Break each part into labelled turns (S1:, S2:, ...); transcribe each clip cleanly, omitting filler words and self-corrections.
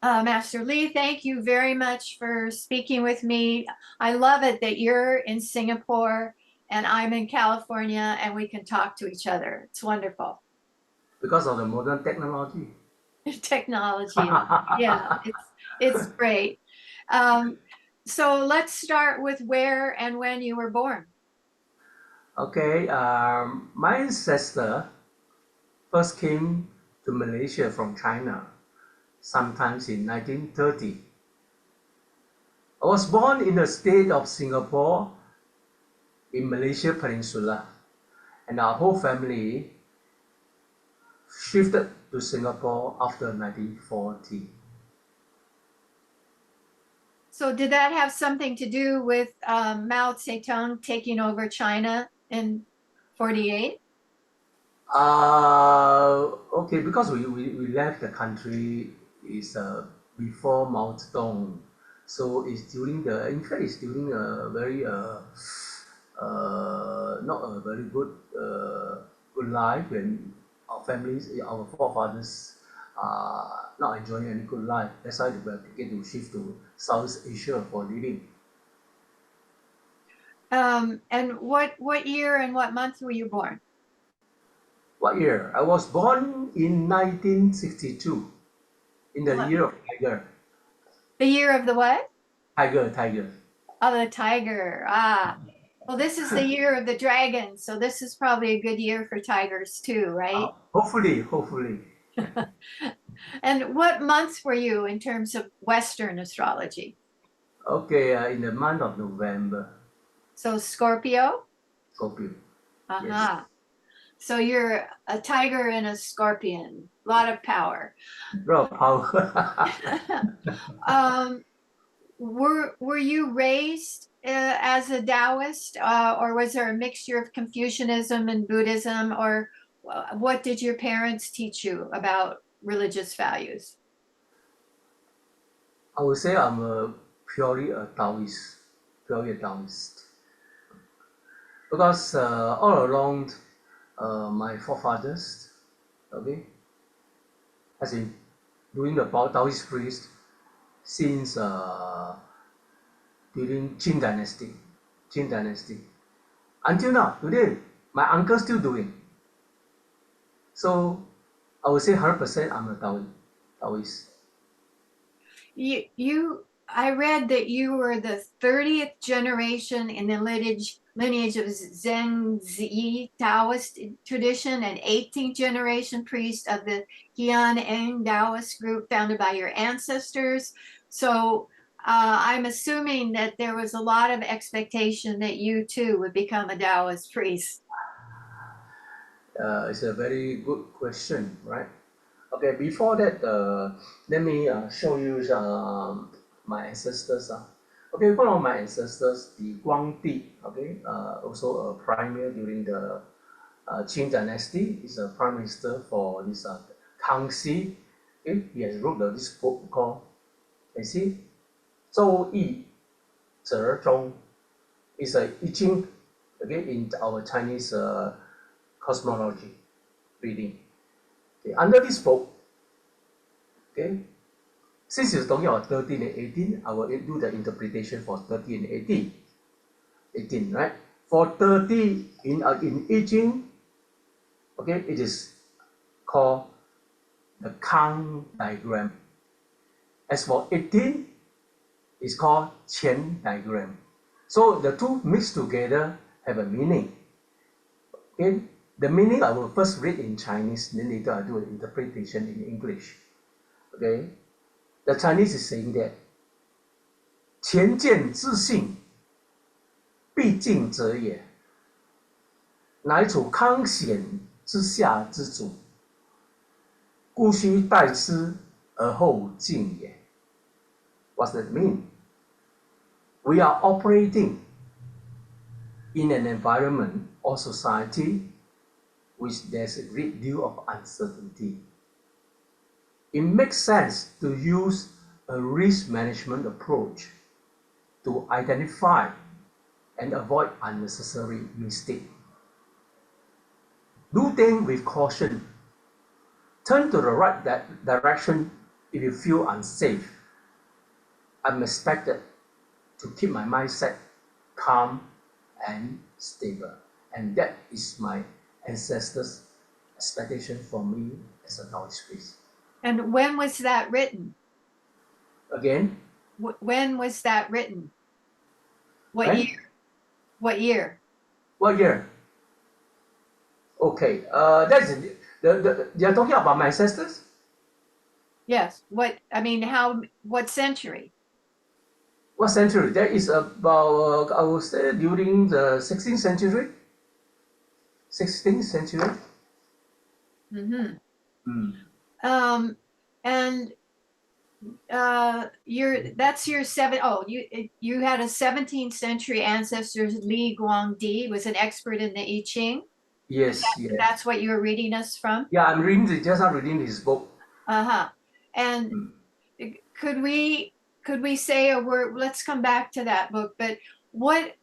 S1: Master Li, thank you very much for speaking with me. I love it that you're in Singapore and I'm in California and we can talk to each other. It's wonderful.
S2: Because of the modern technology.
S1: Technology. Yeah, it's great. Um, so let's start with where and when you were born.
S2: Okay, my ancestor first came to Malaysia from China sometimes in 1930. I was born in the state of Singapore in Malaysia Peninsula, and our whole family shifted to Singapore after 1940.
S1: So did that have something to do with Mao Zedong taking over China in 48?
S2: Okay, because we left the country is before Mao Zedong, so it's during the in fact it's during a very not a very good life when our families our forefathers are not enjoying any good life. That's why they were beginning to shift to Southeast Asia for living.
S1: And what year and what month were you born?
S2: What year? I was born in 1962, in the
S1: What?
S2: year of tiger.
S1: The year of the what?
S2: Tiger.
S1: Oh, the tiger. Ah, well, this is the year of the dragon, so this is probably a good year for tigers too, right?
S2: Hopefully.
S1: And what months were you in terms of Western astrology?
S2: Okay, in the month of November,
S1: So Scorpio?
S2: Scorpio. Yes.
S1: Aha. So you're a tiger and a scorpion. A lot of power.
S2: Raw power.
S1: Um, were you raised as a Taoist, or was there a mixture of Confucianism and Buddhism, or what did your parents teach you about religious values?
S2: I would say I'm purely a Taoist, purely a Taoist. Because all along, my forefathers, okay, has been doing the Taoist priest since during Qing Dynasty. Qing Dynasty. Until now, today, my uncle still doing. So I would say 100% I'm a Taoist.
S1: I read that you were the 30th generation in the lineage of Zheng Yi Taoist Tradition and 18th generation priest of the Hian Eng Taoist Group founded by your ancestors. So I'm assuming that there was a lot of expectation that you too would become a Taoist priest.
S2: It's a very good question, right? Okay, before that, let me show you my ancestors. Okay, one of my ancestors, Li Guang, okay, also a premier during the Qing Dynasty, is a prime minister for this Kangxi. Okay, he has wrote this book called, you see, Zhou Yi Zhong. It's a I-Ching, okay, in our Chinese cosmology reading. Okay, under this book, okay, since you're talking about 13 and 18, I will do the interpretation for 30 and 18. 18, right? For 30 in I-Ching, okay, it is called the Kang diagram. As for 18, it's called Qian diagram. So the two mixed together have a meaning. Okay, the meaning I will first read in Chinese, then later I do an interpretation in English. Okay, the Chinese is saying that 前见之性，必敬者也，乃处康显之下之主，故须待之而后敬也。What does that mean? We are operating in an environment or society which there's a great deal of uncertainty. It makes sense to use a risk management approach to identify and avoid unnecessary mistakes. Do things with caution. Turn to the right direction if you feel unsafe, I'm expected to keep my mindset calm and stable. And that is my ancestors' expectation for me as a Taoist priest.
S1: And when was that written?
S2: Again?
S1: When was that written? What
S2: When?
S1: year? What year?
S2: What year? Okay, that's you're talking about my ancestors?
S1: Yes. What century?
S2: What century? That is about, I would say, during the 16th century. 16th century.
S1: Mm-hmm.
S2: Mm.
S1: And that's your you had a 17th century ancestor. Li Guang was an expert in the I-Ching.
S2: Yes, yes.
S1: That's what you were reading us from?
S2: Yeah, I'm reading, just not reading his book.
S1: Uh-huh. And
S2: Mm.
S1: could we say a word? Let's come back to that book, but what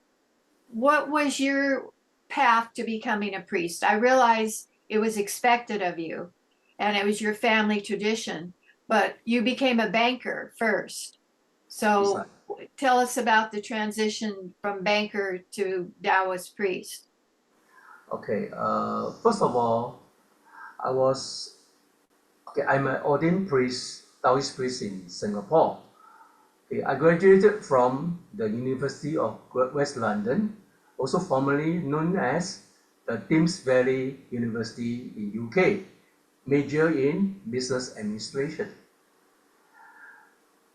S1: was your path to becoming a priest? I realize it was expected of you and it was your family tradition, but you became a banker first. So tell us about the transition from banker to Taoist priest.
S2: Okay, first of all, I'm an ordained priest, Taoist priest in Singapore. Okay, I graduated from the University of West London, also formerly known as the Thames Valley University in UK, major in business administration.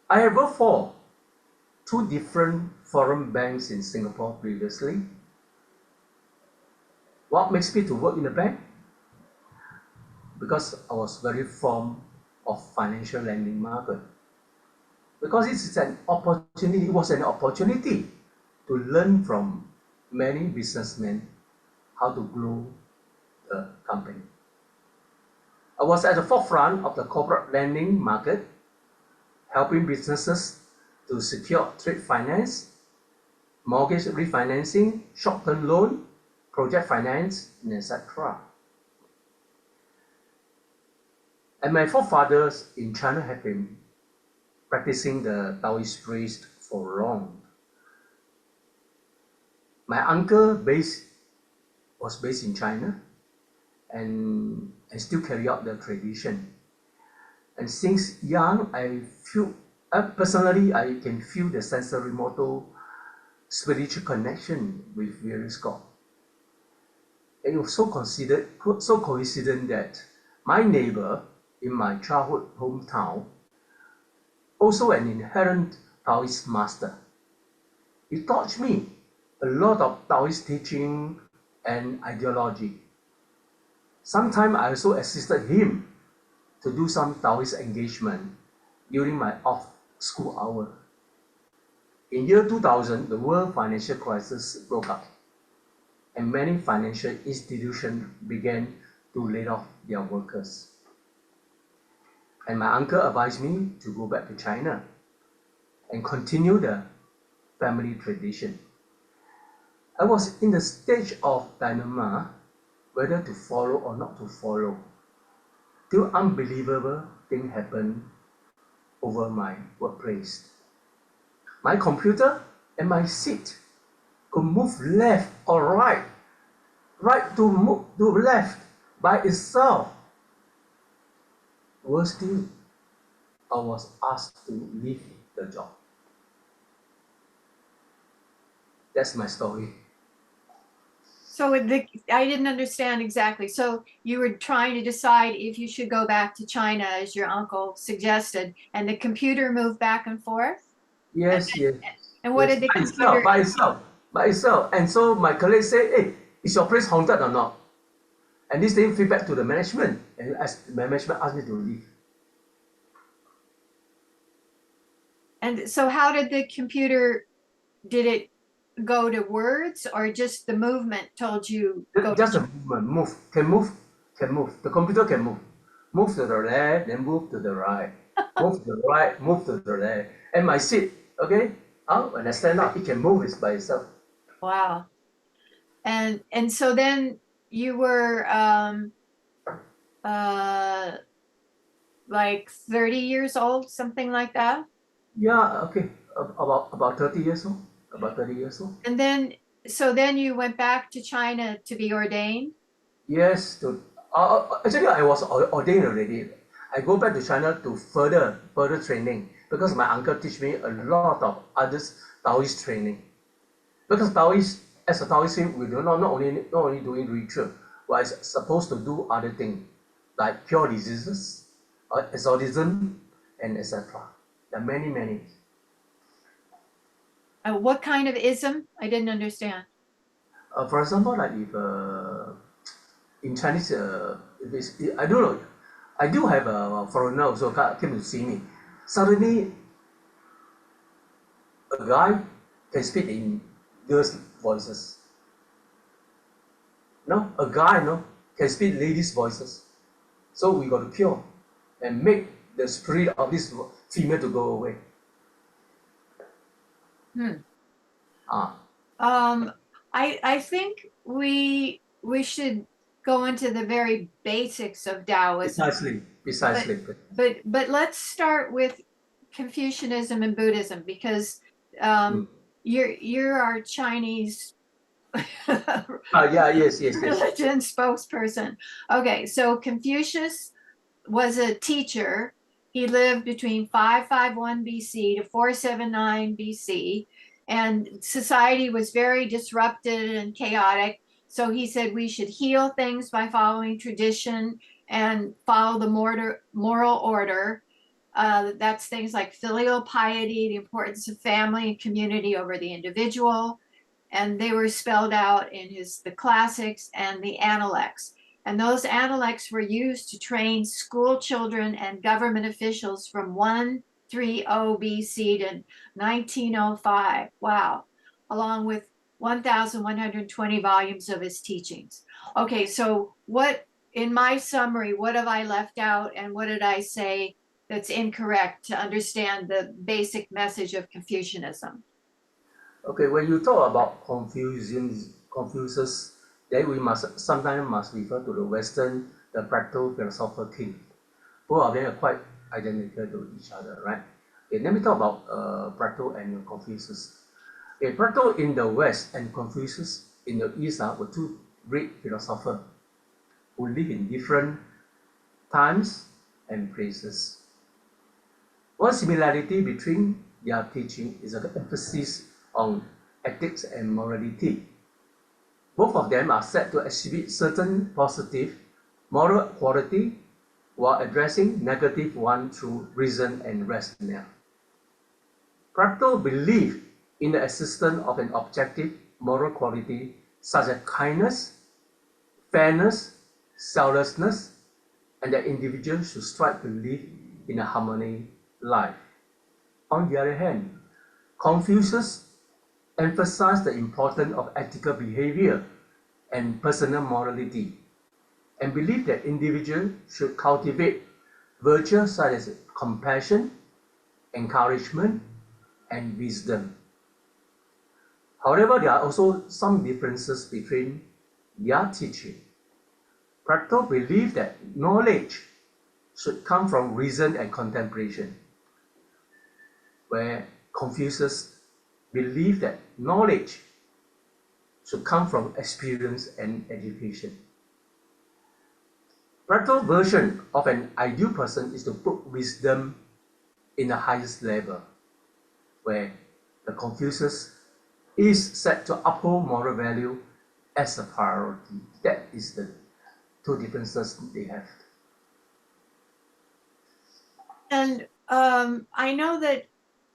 S2: I have worked for two different foreign banks in Singapore previously. What makes me to work in a bank? Because I was very fond of financial lending market. Because it was an opportunity to learn from many businessmen how to grow the company. I was at the forefront of the corporate lending market, helping businesses to secure trade finance, mortgage refinancing, short-term loan, project finance, and etc. And my forefathers in China have been practicing the Taoist priest for long. My uncle was based in China and still carry out the tradition. And since young, personally, I can feel the sensory motor spiritual connection with various gods. And it was so coincident that my neighbor in my childhood hometown, also an inherent Taoist master, he taught me a lot of Taoist teaching and ideology. Sometimes I also assisted him to do some Taoist engagement during my off-school hour. In year 2000, the world financial crisis broke out, and many financial institutions began to lay off their workers. And my uncle advised me to go back to China and continue the family tradition. I was in the stage of dilemma whether to follow or not to follow, till unbelievable thing happened over my workplace. My computer and my seat could move left or right to move to left by itself. Worse still, I was asked to leave the job. That's my story.
S1: So I didn't understand exactly. So you were trying to decide if you should go back to China, as your uncle suggested, and the computer moved back and forth?
S2: Yes, yes.
S1: And what
S2: Yes,
S1: did the
S2: by
S1: computer?
S2: itself, by itself, by itself. And so my colleague said, hey, is your place haunted or not? And this thing feedback to the management, and as management asked me to leave.
S1: And so how did the computer, did it go to words or just the movement told you go
S2: Just
S1: to?
S2: a movement, move. The computer can move. Move to the left, then move to the right. Move to the right, move to the left. And my seat, okay? When I stand up, it can move it by itself.
S1: Wow. And so then you were uh like 30 years old, something like that.
S2: Yeah, okay, about 30 years old, about 30 years old.
S1: And then, so then you went back to China to be ordained.
S2: Yes, actually I was ordained already. I go back to China to further training because my uncle teach me a lot of others Taoist training. Because Taoist, as a Taoist, we do not only doing ritual, but is supposed to do other things like cure diseases, exorcism, and etc. There are many.
S1: What kind of ism? I didn't understand.
S2: For example, like if in Chinese, if I don't know, I do have a foreigner also came to see me. Suddenly, a guy can speak in girls' voices. No, a guy no can speak ladies' voices. So we got to cure and make the spirit of this female to go away.
S1: Hmm.
S2: Ah,
S1: I think we should go into the very basics of Taoism,
S2: precisely,
S1: but
S2: precisely.
S1: but let's start with Confucianism and Buddhism because
S2: Mm.
S1: you're our Chinese
S2: Yeah, yes.
S1: religion spokesperson. Okay, so Confucius was a teacher. He lived between 551 BC to 479 BC, and society was very disrupted and chaotic. So he said we should heal things by following tradition and follow the moral order. That's things like filial piety, the importance of family and community over the individual, and they were spelled out in the classics and the analects. And those analects were used to train school children and government officials from 130 BC to 1905. Wow. Along with 1,120 volumes of his teachings. Okay, so what, in my summary, what have I left out and what did I say that's incorrect to understand the basic message of Confucianism?
S2: Okay, when you talk about Confucius, then we must sometimes refer to the Western, the practical philosopher king. Both of them are quite identical to each other, right? Okay, let me talk about Plato and Confucius. Okay, Plato in the West and Confucius in the East were two great philosophers who lived in different times and places. One similarity between their teaching is an emphasis on ethics and morality. Both of them are said to exhibit certain positive moral quality while addressing negative one through reason and rationale. Plato believed in the existence of an objective moral quality such as kindness, fairness, selflessness, and that individuals should strive to live in a harmonious life. On the other hand, Confucius emphasized the importance of ethical behavior and personal morality, and believed that individuals should cultivate virtues such as compassion, encouragement, and wisdom. However, there are also some differences between their teaching. Plato believed that knowledge should come from reason and contemplation, where Confucius believed that knowledge should come from experience and education. Plato's version of an ideal person is to put wisdom in the highest level, where the Confucius is said to uphold moral value as a priority. That is the two differences they have.
S1: And I know that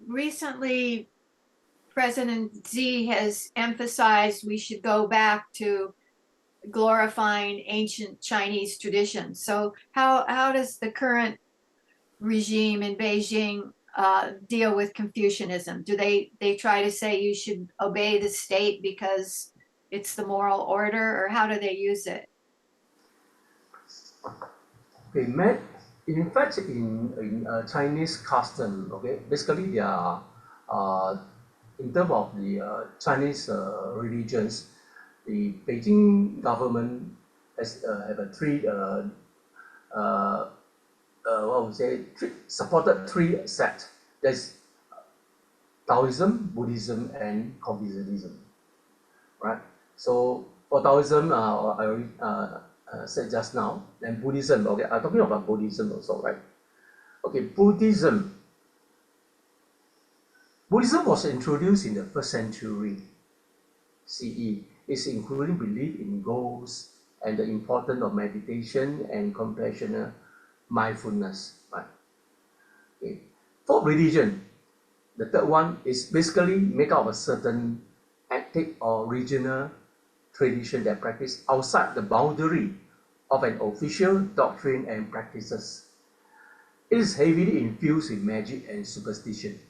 S1: recently President Xi has emphasized we should go back to glorifying ancient Chinese traditions. So how does the current regime in Beijing deal with Confucianism? Do they try to say you should obey the state because it's the moral order, or how do they use it?
S2: Okay, in fact, in Chinese custom, okay, basically they are, in terms of the Chinese religions, the Beijing government has have a three uh, what would say, supported three sects. There's Taoism, Buddhism, and Confucianism, right? So for Taoism, I already said just now, and Buddhism, okay, I'm talking about Buddhism also, right? Okay, Buddhism was introduced in the 1st century CE. It's including belief in ghosts and the importance of meditation and compassionate mindfulness, right? Okay. For religion, the third one is basically make up a certain ethnic or regional tradition that practice outside the boundary of an official doctrine and practices. It is heavily infused with magic and superstition.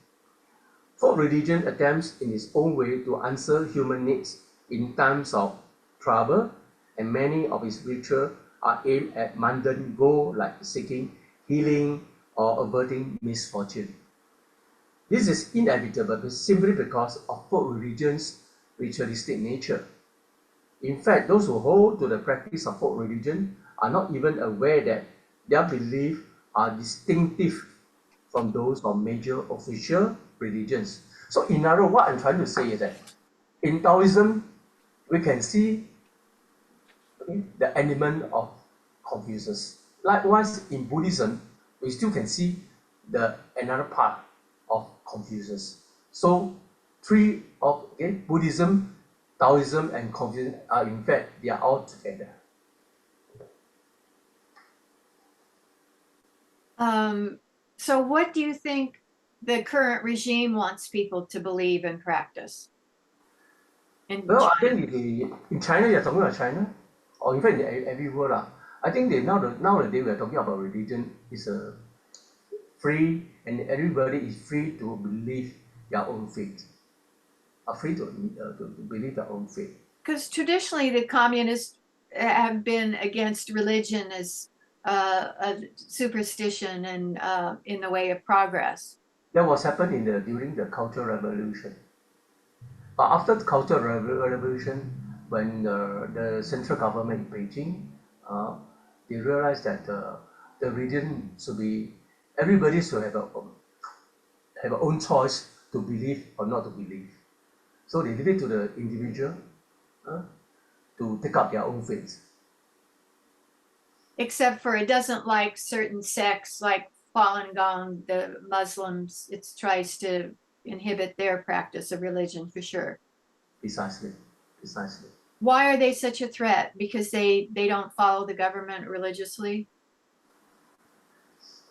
S2: Folk religion attempts in its own way to answer human needs in times of trouble, and many of its rituals are aimed at mundane goals like seeking healing or averting misfortune. This is inevitable simply because of folk religion's ritualistic nature. In fact, those who hold to the practice of folk religion are not even aware that their beliefs are distinctive from those of major official religions. So in other words, what I'm trying to say is that in Taoism, we can see the element of Confucius. Likewise, in Buddhism, we still can see another part of Confucius. So three of Buddhism, Taoism, and Confucius are in fact they are all together.
S1: So what do you think the current regime wants people to believe and practice?
S2: Well, I think in China, you're talking about China, or in fact, every world. I think nowadays we're talking about religion is a free, and everybody is free to believe their own faith. Are free to believe their own faith.
S1: Because traditionally the communists have been against religion as a superstition and in the way of progress.
S2: That was happened during the Cultural Revolution. But after the Cultural Revolution, when the central government in Beijing, they realized that the religion should be, everybody should have a own choice to believe or not to believe. So they leave it to the individual to take up their own faith.
S1: Except for it doesn't like certain sects like Falun Gong, the Muslims, it tries to inhibit their practice of religion for sure.
S2: Precisely.
S1: Why are they such a threat? Because they don't follow the government religiously?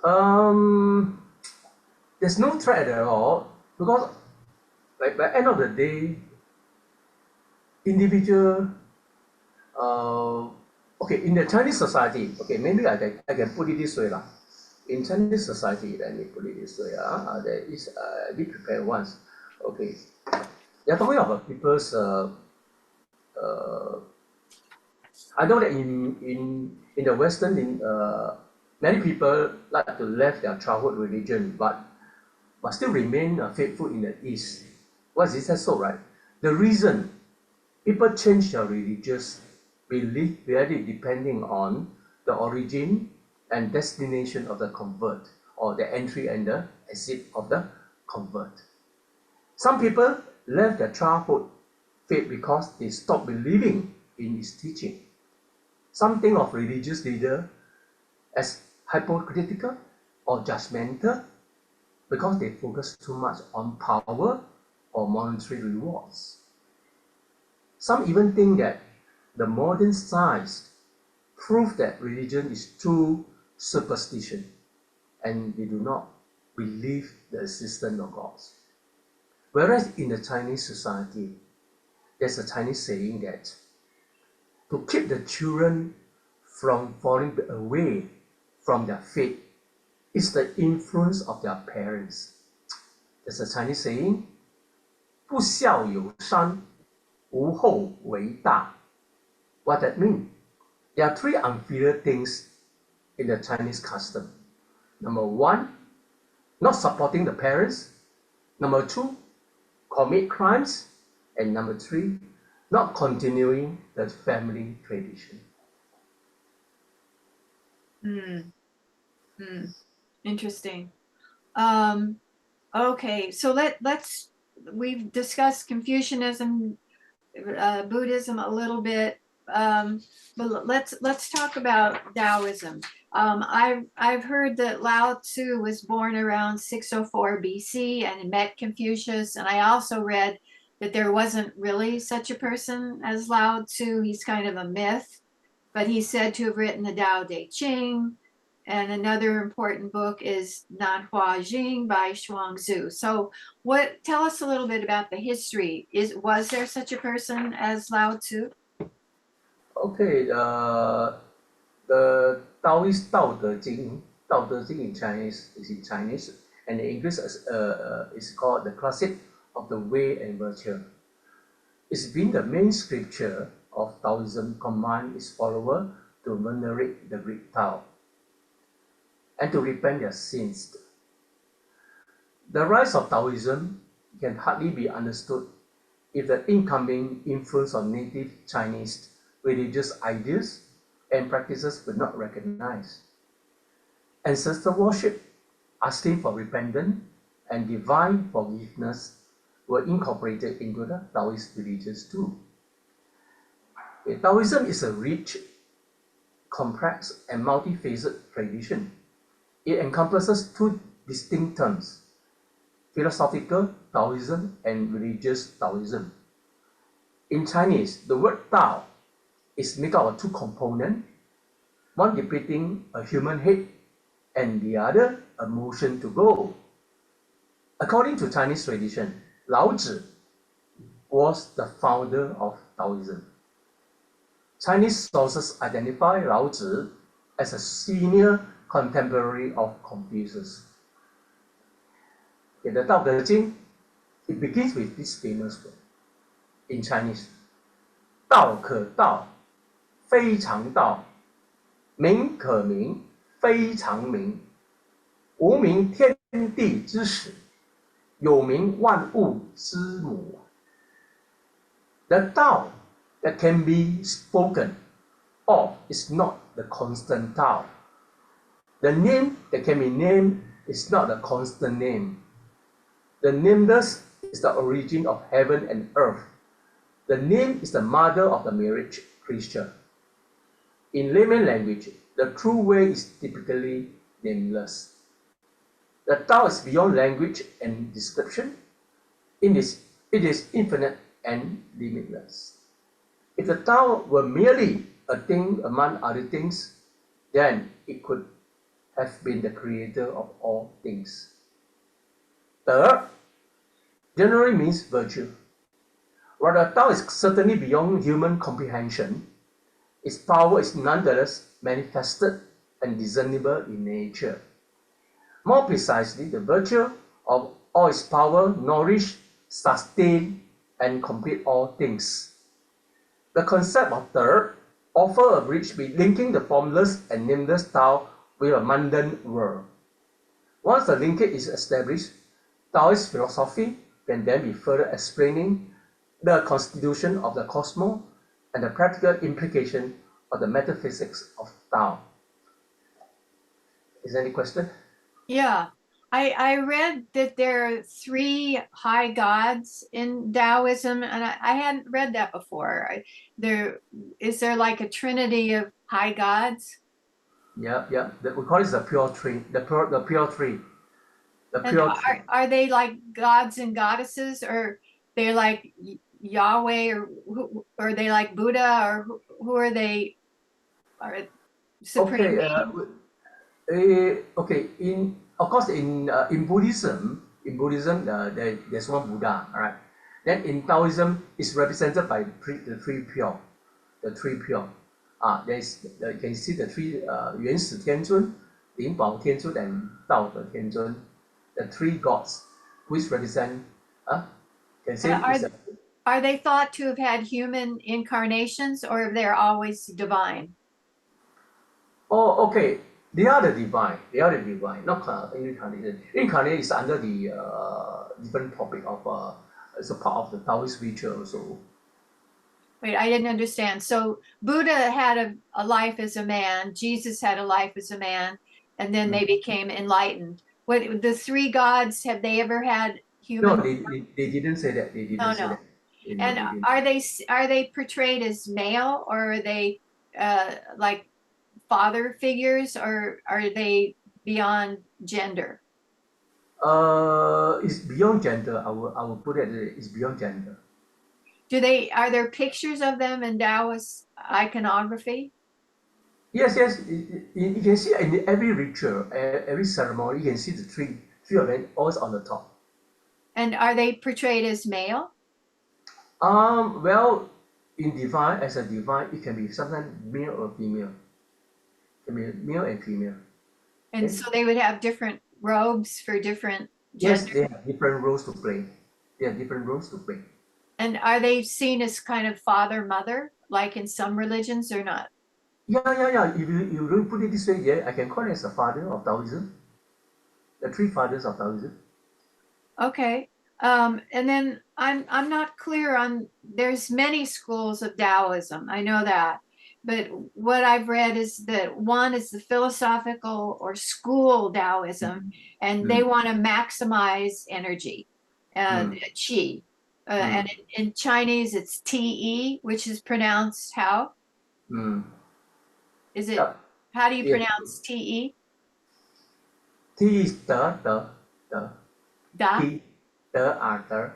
S2: There's no threat at all because, like, by the end of the day, individual, okay, in the Chinese society, okay, maybe I can put it this way lah. In Chinese society, let me put it this way, there is be prepared once. Okay, you're talking about people's. I know that in the Western, many people like to leave their childhood religion, but still remain faithful in the East. Why is that so, right? The reason people change their religious belief really depending on the origin and destination of the convert, or the entry and the exit of the convert. Some people left their childhood faith because they stopped believing in his teaching. Some think of religious leader as hypocritical or judgmental because they focus too much on power or monetary rewards. Some even think that the modern science proves that religion is true superstition, and they do not believe the existence of gods. Whereas in the Chinese society, there's a Chinese saying that to keep the children from falling away from their faith is the influence of their parents. There's a Chinese saying, 不孝有三，无后为大. What that means? There are three unfilial things in the Chinese custom. Number one, not supporting the parents. Number two, commit crimes. And number three, not continuing the family tradition.
S1: Interesting. Okay, so we've discussed Confucianism, Buddhism a little bit, but let's talk about Taoism. I've heard that Lao Tzu was born around 604 BC and met Confucius, and I also read that there wasn't really such a person as Lao Tzu. He's kind of a myth, but he's said to have written the Tao Te Ching, and another important book is Nanhua Jing by Zhu. So tell us a little bit about the history. Was there such a person as Lao Tzu?
S2: Okay, the Taoist Tao Te Ching in Chinese is in Chinese, and in English is called the Classic of the Way and Virtue. It's been the main scripture of Taoism, command its follower to venerate the Great Tao and to repent their sins. The rise of Taoism can hardly be understood if the incoming influence of native Chinese religious ideas and practices were not recognized. Ancestor worship, asking for repentance, and divine forgiveness were incorporated into the Taoist religions too. Taoism is a rich, complex, and multifaceted tradition. It encompasses two distinct terms: philosophical Taoism and religious Taoism. In Chinese, the word Tao is made up of two components, one depicting a human head and the other a motion to go. According to Chinese tradition, Lao Tzu was the founder of Taoism. Chinese sources identify Lao Tzu as a senior contemporary of Confucius. In the Tao Te Ching, it begins with this famous word in Chinese: 道可道，非常道；名可名，非常名。无名，天地之始；有名，万物之母。The Tao that can be spoken of is not the constant Tao. The name that can be named is not the constant name. The nameless is the origin of heaven and earth. The name is the mother of the marriage creature. In layman language, the true way is typically nameless. The Tao is beyond language and description. It is infinite and limitless. If the Tao were merely a thing among other things, then it could have been the creator of all things. Third, generally means virtue. While the Tao is certainly beyond human comprehension, its power is nonetheless manifested and discernible in nature. More precisely, the virtue of all its power nourish, sustain, and complete all things. The concept of third offers a bridge linking the formless and nameless Tao with a mundane world. Once the linkage is established, Taoist philosophy can then be further explaining the constitution of the cosmos and the practical implication of the metaphysics of Tao. Is there any question?
S1: Yeah, I read that there are three high gods in Taoism, and I hadn't read that before. Is there like a trinity of high gods?
S2: Yeah. We call it the pure three. The pure three. The
S1: And
S2: pure three.
S1: are they like gods and goddesses, or they're like Yahweh, or are they like Buddha, or who are they? Are supreme beings?
S2: Okay. Of course, in Buddhism, there's one Buddha, all right. Then in Taoism, it's represented by the three pure. You can see the three 原始天尊、灵宝天尊 and 道德天尊, the three gods, which represent can say
S1: are they thought to have had human incarnations, or they're always divine?
S2: Oh, okay. They are the divine. Not incarnation. Incarnation is under the different topic of it's a part of the Taoist ritual also.
S1: Wait, I didn't understand. So Buddha had a life as a man. Jesus had a life as a man, and then they became enlightened. What the three gods, have they ever had
S2: No,
S1: human?
S2: they didn't say that. They
S1: No,
S2: didn't say
S1: no.
S2: that. No,
S1: And
S2: they didn't.
S1: are they portrayed as male, or are they like father figures, or are they beyond gender?
S2: It's beyond gender. I will put it. It's beyond gender.
S1: Are there pictures of them in Taoist iconography?
S2: Yes, yes. You can see in every ritual, every ceremony, you can see the three of them always on the top.
S1: And are they portrayed as male?
S2: Well, in divine, as a divine, it can be sometimes male or female. It can be male and female.
S1: And
S2: Okay?
S1: so they would have different robes for different
S2: Yes,
S1: gender.
S2: they have different roles to play. They have different roles to play.
S1: And are they seen as kind of father, mother, like in some religions, or not?
S2: Yeah, yeah, yeah. If you really put it this way, yeah, I can call it as the father of Taoism, the three fathers of Taoism.
S1: Okay. And then I'm not clear on, there's many schools of Taoism. I know that. But what I've read is that one is the philosophical or school Taoism, and they
S2: Mm,
S1: want to maximize energy,
S2: mm,
S1: qi. And
S2: mm,
S1: in Chinese, it's Te, which is pronounced how?
S2: mm.
S1: Is it,
S2: Yeah,
S1: how do you
S2: yeah.
S1: pronounce Te?
S2: T is the,
S1: Da?
S2: T, the,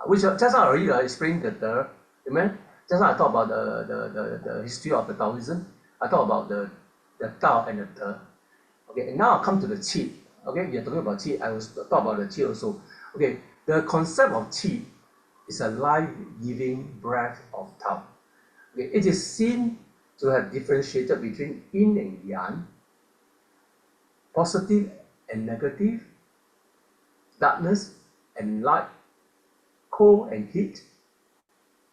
S2: which just now I already explained the, remember? Just now I talked about the history of the Taoism. I talked about the Tao and the. Okay, and now I come to the Qi. Okay, we are talking about Qi. I will talk about the Qi also. Okay, the concept of Qi is a life-giving breath of Tao. Okay, it is seen to have differentiated between yin and yang, positive and negative, darkness and light, cold and heat,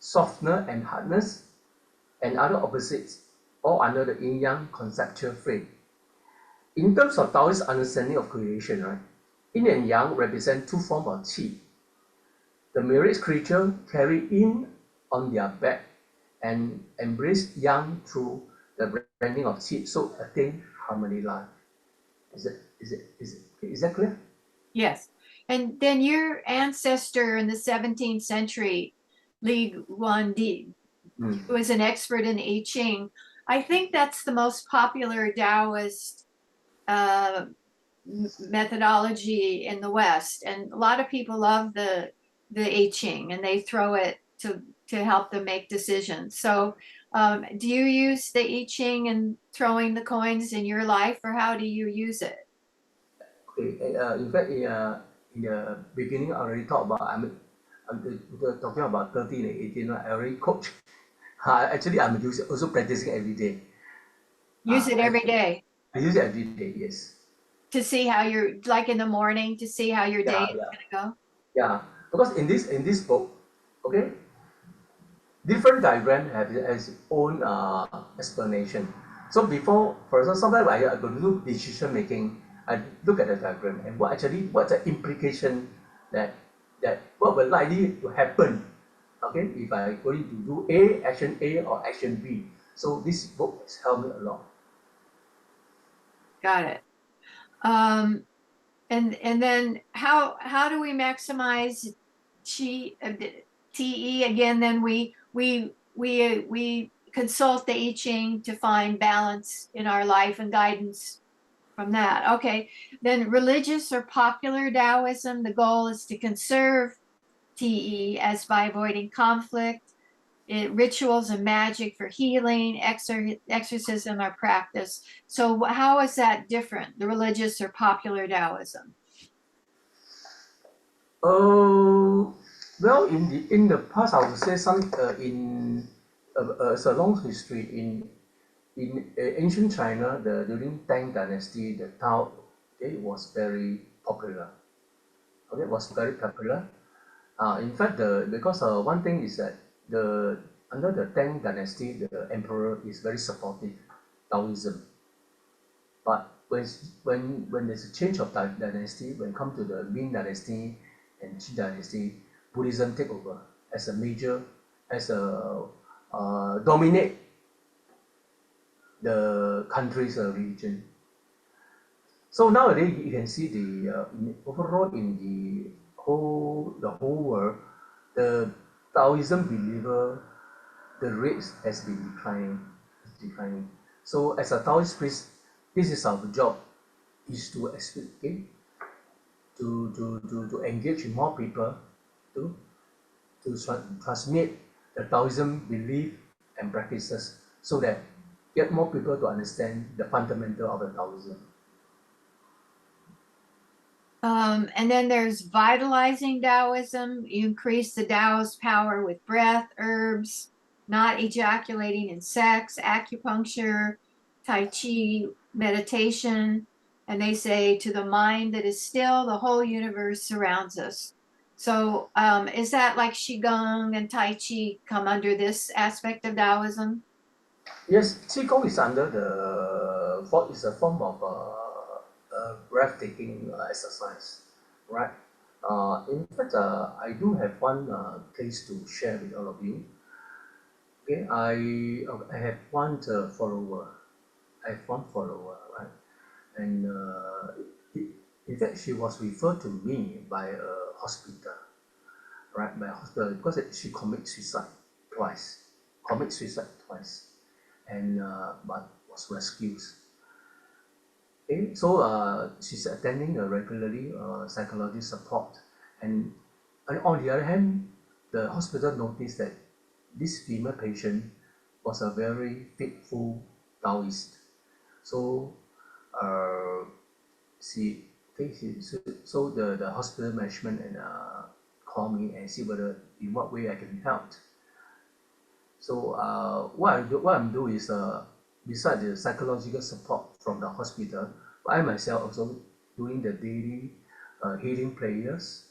S2: softness and hardness, and other opposites, all under the yin-yang conceptual frame. In terms of Taoist understanding of creation, right, yin and yang represent two forms of qi. The myriad creature carry yin on their back and embrace yang through the branding of qi, so attain harmony life. Is that clear?
S1: Yes. And then your ancestor in the 17th century, Li Guang,
S2: Mm,
S1: who was an expert in I-Ching, I think that's the most popular Taoist uh, methodology in the West. And a lot of people love the I-Ching, and they throw it to help them make decisions. So do you use the I-Ching and throwing the coins in your life, or how do you use it?
S2: okay. In fact, in the beginning, I already talked about I'm talking about 13 and 18. Right? I already coach. Actually, I'm also practicing every day.
S1: Use it
S2: I,
S1: every day
S2: I use it every day. Yes.
S1: to see how you're, like in the morning, to see how your day
S2: Yeah,
S1: is
S2: yeah,
S1: going to
S2: yeah. Because in this book, okay, different diagram have its own explanation. So before, for example, sometimes I go to do decision making, I look at the diagram and what's the implication that what will likely to happen, okay, if I going to do action A or action B. So this book has helped me a lot.
S1: go. Got it. Um, and then how do we maximize chi te again? Then we consult the I Ching to find balance in our life and guidance from that. Okay, then religious or popular Taoism, the goal is to conserve te as by avoiding conflict. Rituals and magic for healing, exorcism are practiced. So how is that different, the religious or popular Taoism?
S2: Oh, well, in the past, I would say some it's a long history in ancient China, during Tang Dynasty, the Tao, it was very popular. Okay, it was very popular. In fact, because one thing is that the under the Tang Dynasty, the emperor is very supportive Taoism. But when there's a change of dynasty, when it comes to the Ming Dynasty and Qing Dynasty, Buddhism take over as a major, as a dominate the country's religion. So nowadays you can see overall in the whole world, the Taoism believer, the rates has been declining. So as a Taoist priest, this is our job, is to explain, okay, to engage more people, to transmit the Taoism belief and practices, so that get more people to understand the fundamental of the Taoism.
S1: And then there's vitalizing Taoism. You increase the Tao's power with breath, herbs, not ejaculating in sex, acupuncture, Tai Chi, meditation. And they say, to the mind that is still, the whole universe surrounds us. So is that like Qigong and Tai Chi come under this aspect of Taoism?
S2: Yes, Qigong is under is a form of breathtaking exercise, right? In fact, I do have one case to share with all of you. Okay, I have one follower. I have one follower, right? And in fact, she was referred to me by a hospital, right? By a hospital because she commit suicide twice, commit suicide twice, and but was rescued. Okay, so she's attending regularly psychology support, and on the other hand, the hospital noticed that this female patient was a very faithful Taoist. So uh, she, okay, so the hospital management and call me and see whether in what way I can help. So what I'm doing is besides the psychological support from the hospital, I myself also doing the daily healing prayers,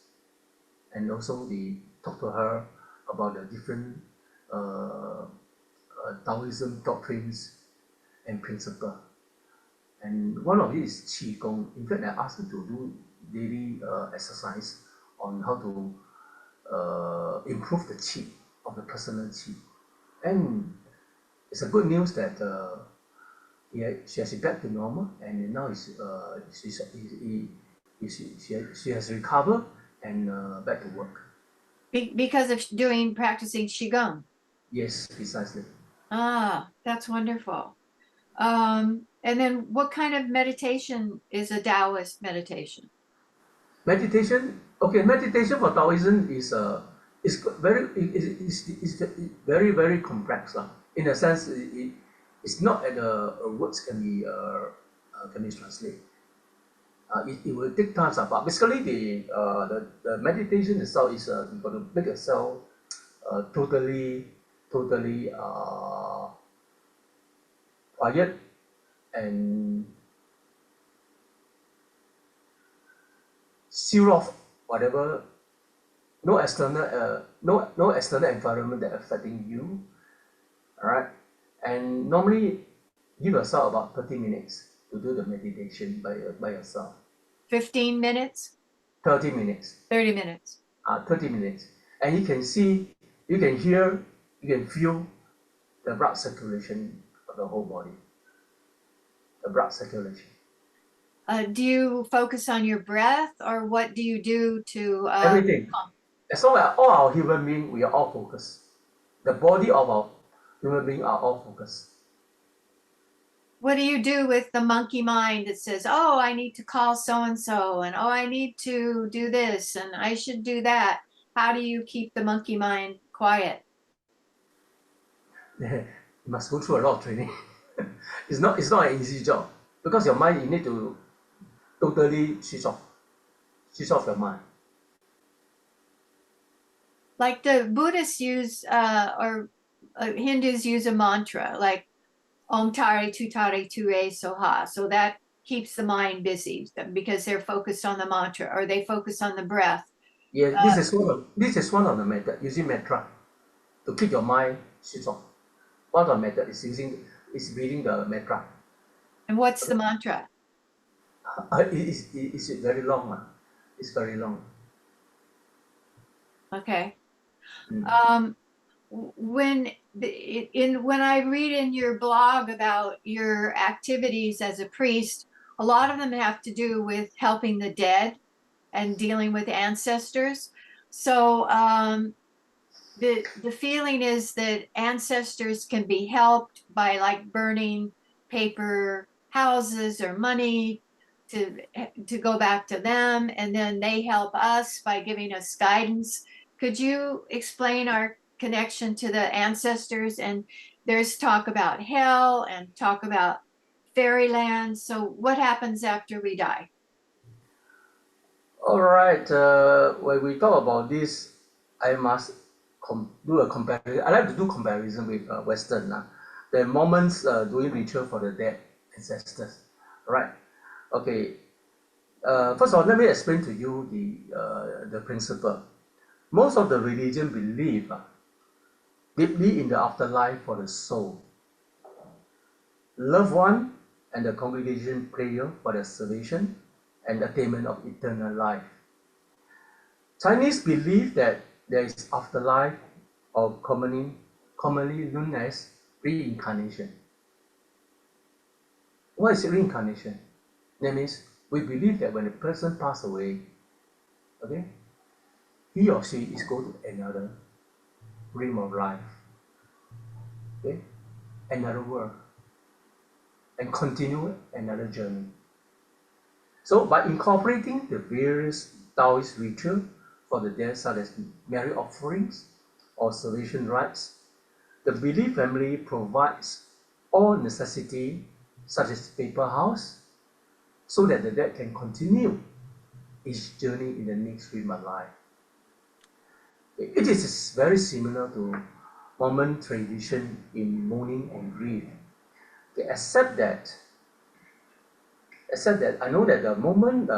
S2: and also the talk to her about the different Taoism doctrines and principle. And one of it is Qigong. In fact, I asked her to do daily exercise on how to improve the qi of the personal qi. And it's a good news that she has back to normal, and now she has recovered and back to work.
S1: Because of doing practicing Qigong.
S2: Yes, precisely.
S1: Ah, that's wonderful. And then what kind of meditation is a Taoist meditation?
S2: Meditation, okay, meditation for Taoism is very complex in a sense it's not at words can be translated. It will take time, but basically the meditation itself is you got to make yourself totally quiet and seal off whatever no external environment that affecting you. All right, and normally give yourself about 30 minutes to do the meditation by yourself.
S1: 15 minutes?
S2: 30 minutes.
S1: 30 minutes.
S2: 30 minutes, and you can see, you can hear, you can feel the blood circulation of the whole body. The blood circulation.
S1: Do you focus on your breath, or what do you do to
S2: Everything. As long as all our human beings, we are all focused. The body of our human beings are all focused.
S1: what do you do with the monkey mind that says, oh, I need to call so and so, and oh, I need to do this, and I should do that? How do you keep the monkey mind quiet?
S2: You must go through a lot of training. It's not an easy job because your mind, you need to totally switch off your mind.
S1: Like the Buddhists use, or Hindus use a mantra, like Om Tare Tu Tare Tu Re Soha. So that keeps the mind busy because they're focused on the mantra, or they focus on the breath.
S2: Yeah, this is one of the method, using mantra to keep your mind switch off. One of the method is reading the mantra.
S1: And what's the mantra?
S2: It's very long. It's very long.
S1: Okay.
S2: Mm.
S1: When when I read in your blog about your activities as a priest, a lot of them have to do with helping the dead and dealing with ancestors. So the feeling is that ancestors can be helped by like burning paper houses or money to go back to them, and then they help us by giving us guidance. Could you explain our connection to the ancestors? And there's talk about hell and talk about fairyland. So what happens after we die?
S2: All right. When we talk about this, I must do a comparison. I like to do comparison with Western. The Mormons doing ritual for the dead ancestors. Right. Okay. First of all, let me explain to you the principle. Most of the religion believe deeply in the afterlife for the soul. Loved one and the congregation prayer for their salvation and attainment of eternal life. Chinese believe that there is afterlife, or commonly known as reincarnation. What is reincarnation? That means we believe that when a person passes away, okay, he or she is going to another realm of life, okay, another world, and continue another journey. So by incorporating the various Taoist rituals for the dead, such as marriage offerings or salvation rites, the belief family provides all necessity such as paper house, so that the dead can continue its journey in the next human life. It is very similar to Mormon tradition in mourning and grief. Except that I know that the Mormon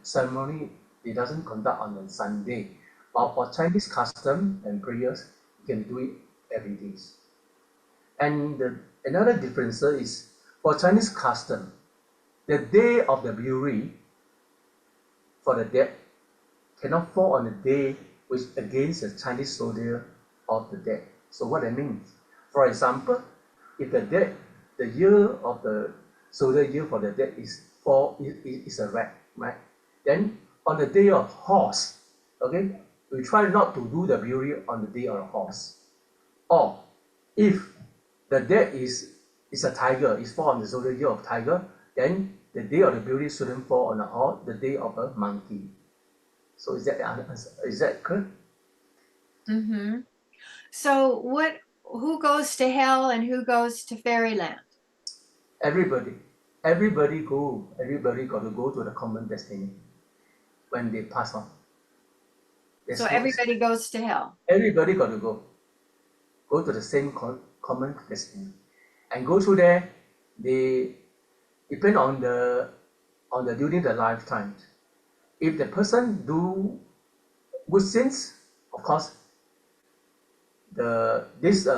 S2: ceremony it doesn't conduct on a Sunday, but for Chinese custom and prayers, you can do it every day. And another difference is for Chinese custom, the day of the burial for the dead cannot fall on a day which against the Chinese soldier of the dead. So what that means, for example, if the year of the soldier year for the dead is a rat, right? Then on the day of horse, okay, we try not to do the burial on the day of the horse. Or if the dead is a tiger, is fall on the soldier year of tiger, then the day of the burial shouldn't fall on the day of a monkey. So is that correct?
S1: Mm-hmm. So who goes to hell and who goes to fairyland?
S2: Everybody got to go to the common destiny when they pass on.
S1: So
S2: There's no,
S1: everybody goes to hell.
S2: everybody got to go to the same common destiny, and go through there. They depend on the during the lifetime. If the person do good sins, of course, this we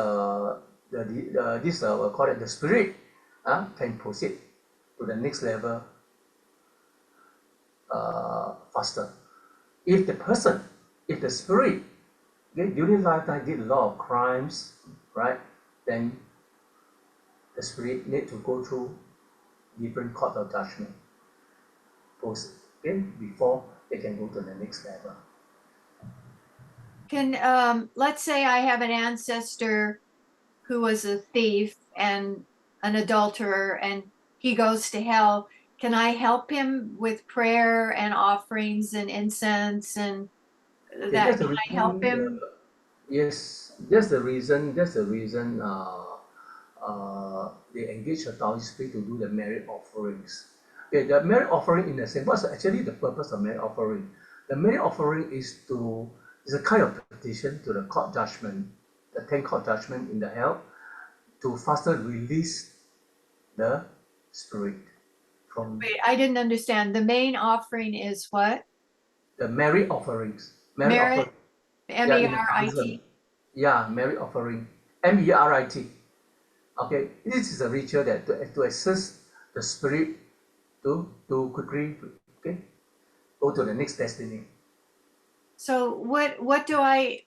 S2: call it the spirit can proceed to the next level faster. If the spirit during lifetime did a lot of crimes, right, then the spirit need to go through different court of judgment before they can go to the next level.
S1: Can let's say I have an ancestor who was a thief and an adulterer and he goes to hell. Can I help him with prayer and offerings and incense and
S2: Okay,
S1: that?
S2: that's the
S1: Can I help
S2: reason.
S1: him?
S2: Yes, that's the reason. They engage a Taoist spirit to do the merit offerings. Okay, the merit offering in the same. What's actually the purpose of merit offering? The merit offering is a kind of petition to the court judgment, the 10 court judgment in the hell, to faster release the spirit from
S1: Wait, I didn't understand. The main offering is what?
S2: the merit offerings. Merit
S1: Merit,
S2: offering. Yeah, in the Taoism.
S1: MERIT.
S2: Yeah, merit offering. MERIT. Okay, this is a ritual that to assist the spirit to quickly go to the next destiny.
S1: So what do I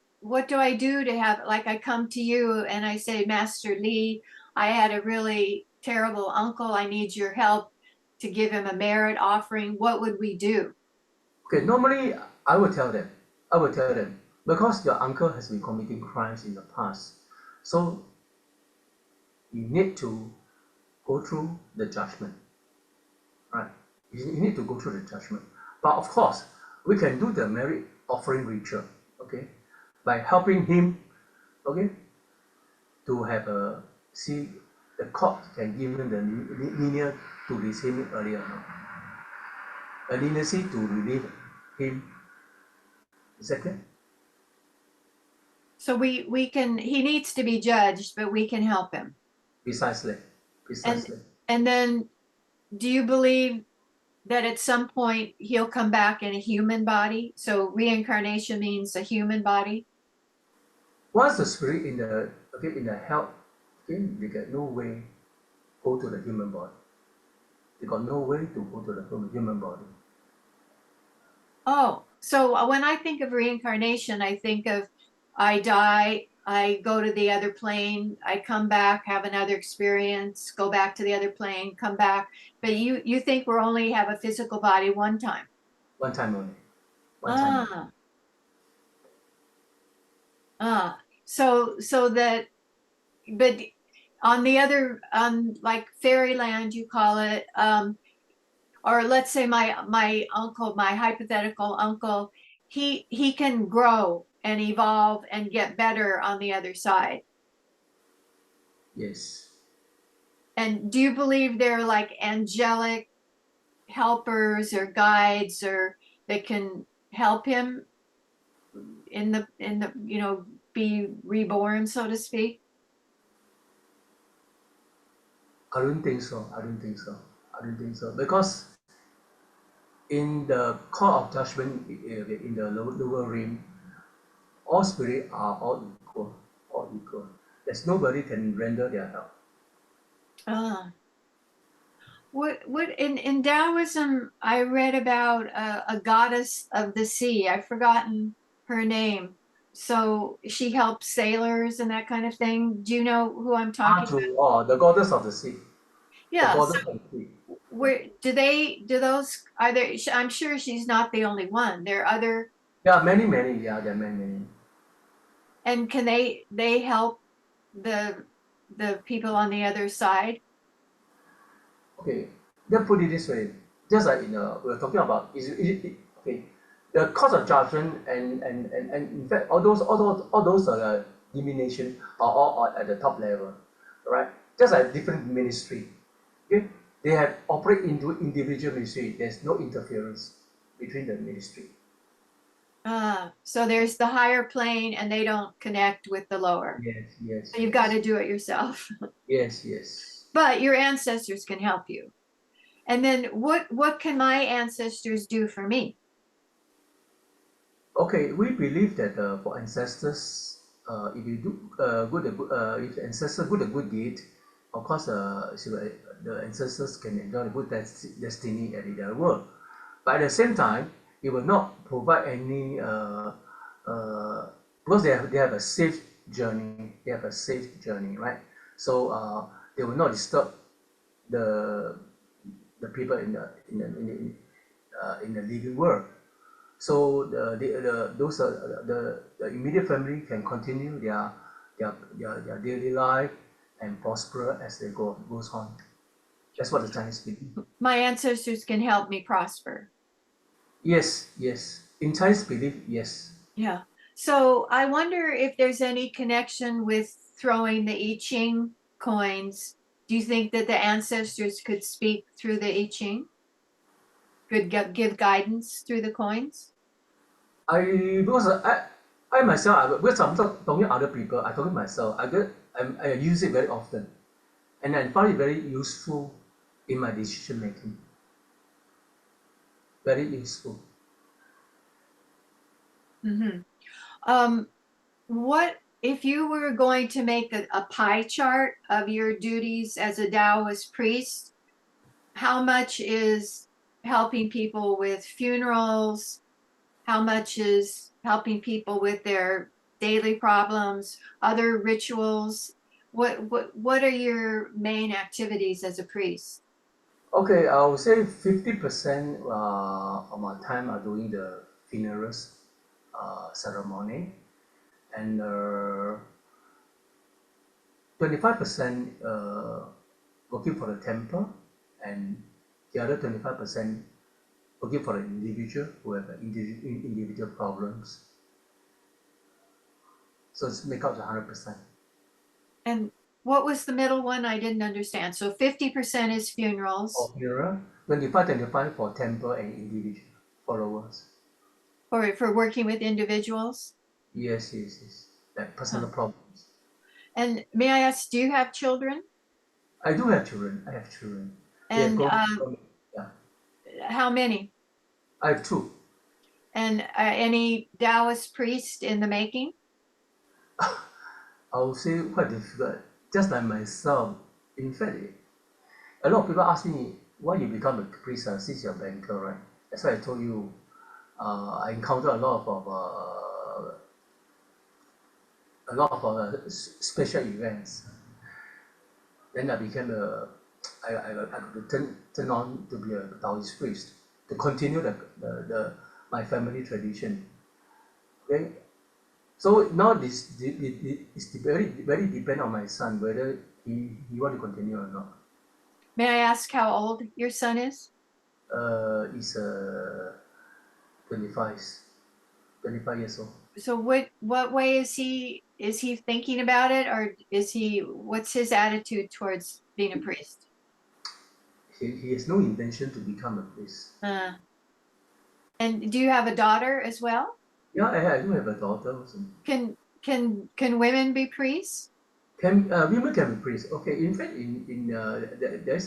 S1: do to have, like, I come to you and I say, Master Li, I had a really terrible uncle. I need your help. to give him a merit offering, what would we do?
S2: Okay, normally I will tell them. I will tell them because your uncle has been committing crimes in the past, so you need to go through the judgment, right? You need to go through the judgment. But of course, we can do the merit offering ritual, okay, by helping him, okay, to have a see the court can give him the lineage to release him earlier, a leniency to relieve him. Is that clear?
S1: So we can, he needs to be judged, but we can help him.
S2: Precisely,
S1: And
S2: precisely.
S1: and then do you believe that at some point he'll come back in a human body? So reincarnation means a human body?
S2: Once the spirit in the in the health, okay, they get no way go to the human body. They got no way to go to the human body.
S1: Oh, so when I think of reincarnation, I think of I die, I go to the other plane, I come back, have another experience, go back to the other plane, come back. But you think we're only have a physical body one time?
S2: One time only. One time only.
S1: Ah, so that, but on the other, like fairyland, you call it, or let's say my uncle, my hypothetical uncle, he can grow and evolve and get better on the other side.
S2: Yes.
S1: And do you believe they're like angelic helpers or guides or that can help him in the be reborn, so to speak?
S2: I don't think so. I don't think so. I don't think so. Because in the court of judgment, in the lower realm, all spirits are all equal. All equal. There's nobody can render their help.
S1: Ah. What in Taoism I read about a goddess of the sea. I've forgotten her name. So she helps sailors and that kind of thing. Do you know who I'm
S2: Ah,
S1: talking
S2: to oh, the goddess of the sea.
S1: about?
S2: The
S1: Yeah. So
S2: goddess of the sea.
S1: where do those are there? I'm sure she's not the only one. There are other,
S2: There are many, many. Yeah, there are many, many.
S1: and can they help the the people on the other side?
S2: Okay, then put it this way. Just like in we're talking about okay, the cause of judgment and in fact all those elimination are all at the top level, right? Just like different ministry, okay, they have operate into individual ministry. There's no interference between the ministry.
S1: So there's the higher plane and they don't connect with the lower.
S2: Yes, yes,
S1: So you've got
S2: yes,
S1: to do it yourself.
S2: yes, yes.
S1: But your ancestors can help you. And then what can my ancestors do for me?
S2: Okay, we believe that for ancestors, if you do if the ancestor good a good deed, of course, the ancestors can enjoy the good destiny at the other world. But at the same time, it will not provide any because they have a safe journey. They have a safe journey, right? So they will not disturb the the people in the living world. So the immediate family can continue their daily life and prosper as they goes on. That's what the Chinese believe.
S1: My ancestors can help me prosper.
S2: Yes, yes. In Chinese belief, yes.
S1: Yeah. So I wonder if there's any connection with throwing the I-Ching coins. Do you think that the ancestors could speak through the I-Ching? Could give guidance through the coins?
S2: Because I myself because I'm not talking to other people, I talking myself. I use it very often, and I find it very useful in my decision making. Very useful.
S1: Mm-hmm. What if you were going to make a pie chart of your duties as a Taoist priest? How much is helping people with funerals? How much is helping people with their daily problems, other rituals? What are your main activities as a priest?
S2: Okay, I would say 50% of my time are doing the funerals ceremony, and 25% working for the temple, and the other 25% working for the individual who have individual problems. So it's make up to 100%.
S1: And what was the middle one? I didn't understand. So 50% is funerals
S2: For funeral, 25 for temple and individual followers.
S1: for working with individuals.
S2: Yes, yes, yes. Like
S1: Huh.
S2: personal problems.
S1: And may I ask, do you have children?
S2: I do have children. I have children. They have
S1: And
S2: grown. Yeah,
S1: how many?
S2: I have two.
S1: And any Taoist priest in the making?
S2: I would say quite difficult. Just like myself. In fact, a lot of people ask me why you become a priest since you're a banker, right? That's why I told you. I encountered a lot of special events. Then I became I could turn on to be a Taoist priest to continue my family tradition. Okay, so now it's very depend on my son whether he want to continue or not.
S1: May I ask how old your son is?
S2: He's 25, 25 years old.
S1: So what way is he thinking about it, or is he what's his attitude towards being a priest?
S2: He has no intention to become a priest.
S1: Uh, and do you have a daughter as well?
S2: Yeah, I do have a daughter also.
S1: Can women be priests?
S2: Can women can be priests? Okay, in fact, there's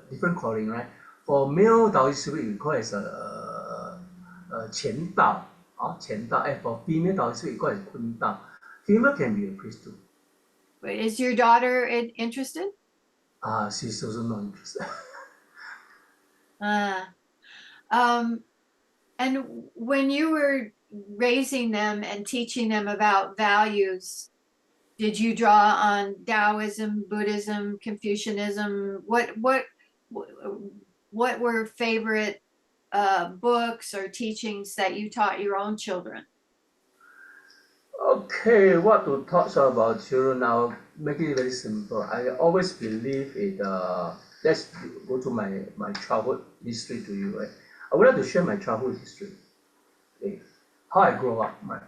S2: different calling, right? For male Taoist we call it as a 乾道, 乾道. And for female Taoist we call it 坤道. Female can be a priest too.
S1: Is your daughter interested?
S2: She's also not interested.
S1: Uh, um, and when you were raising them and teaching them about values, did you draw on Taoism, Buddhism, Confucianism? What were favorite books or teachings that you taught your own children?
S2: Okay, what to talk about children now? Make it very simple. I always believe it. Let's go to my childhood history to you. Right? I would like to share my childhood history. Okay, how I grew up. Right?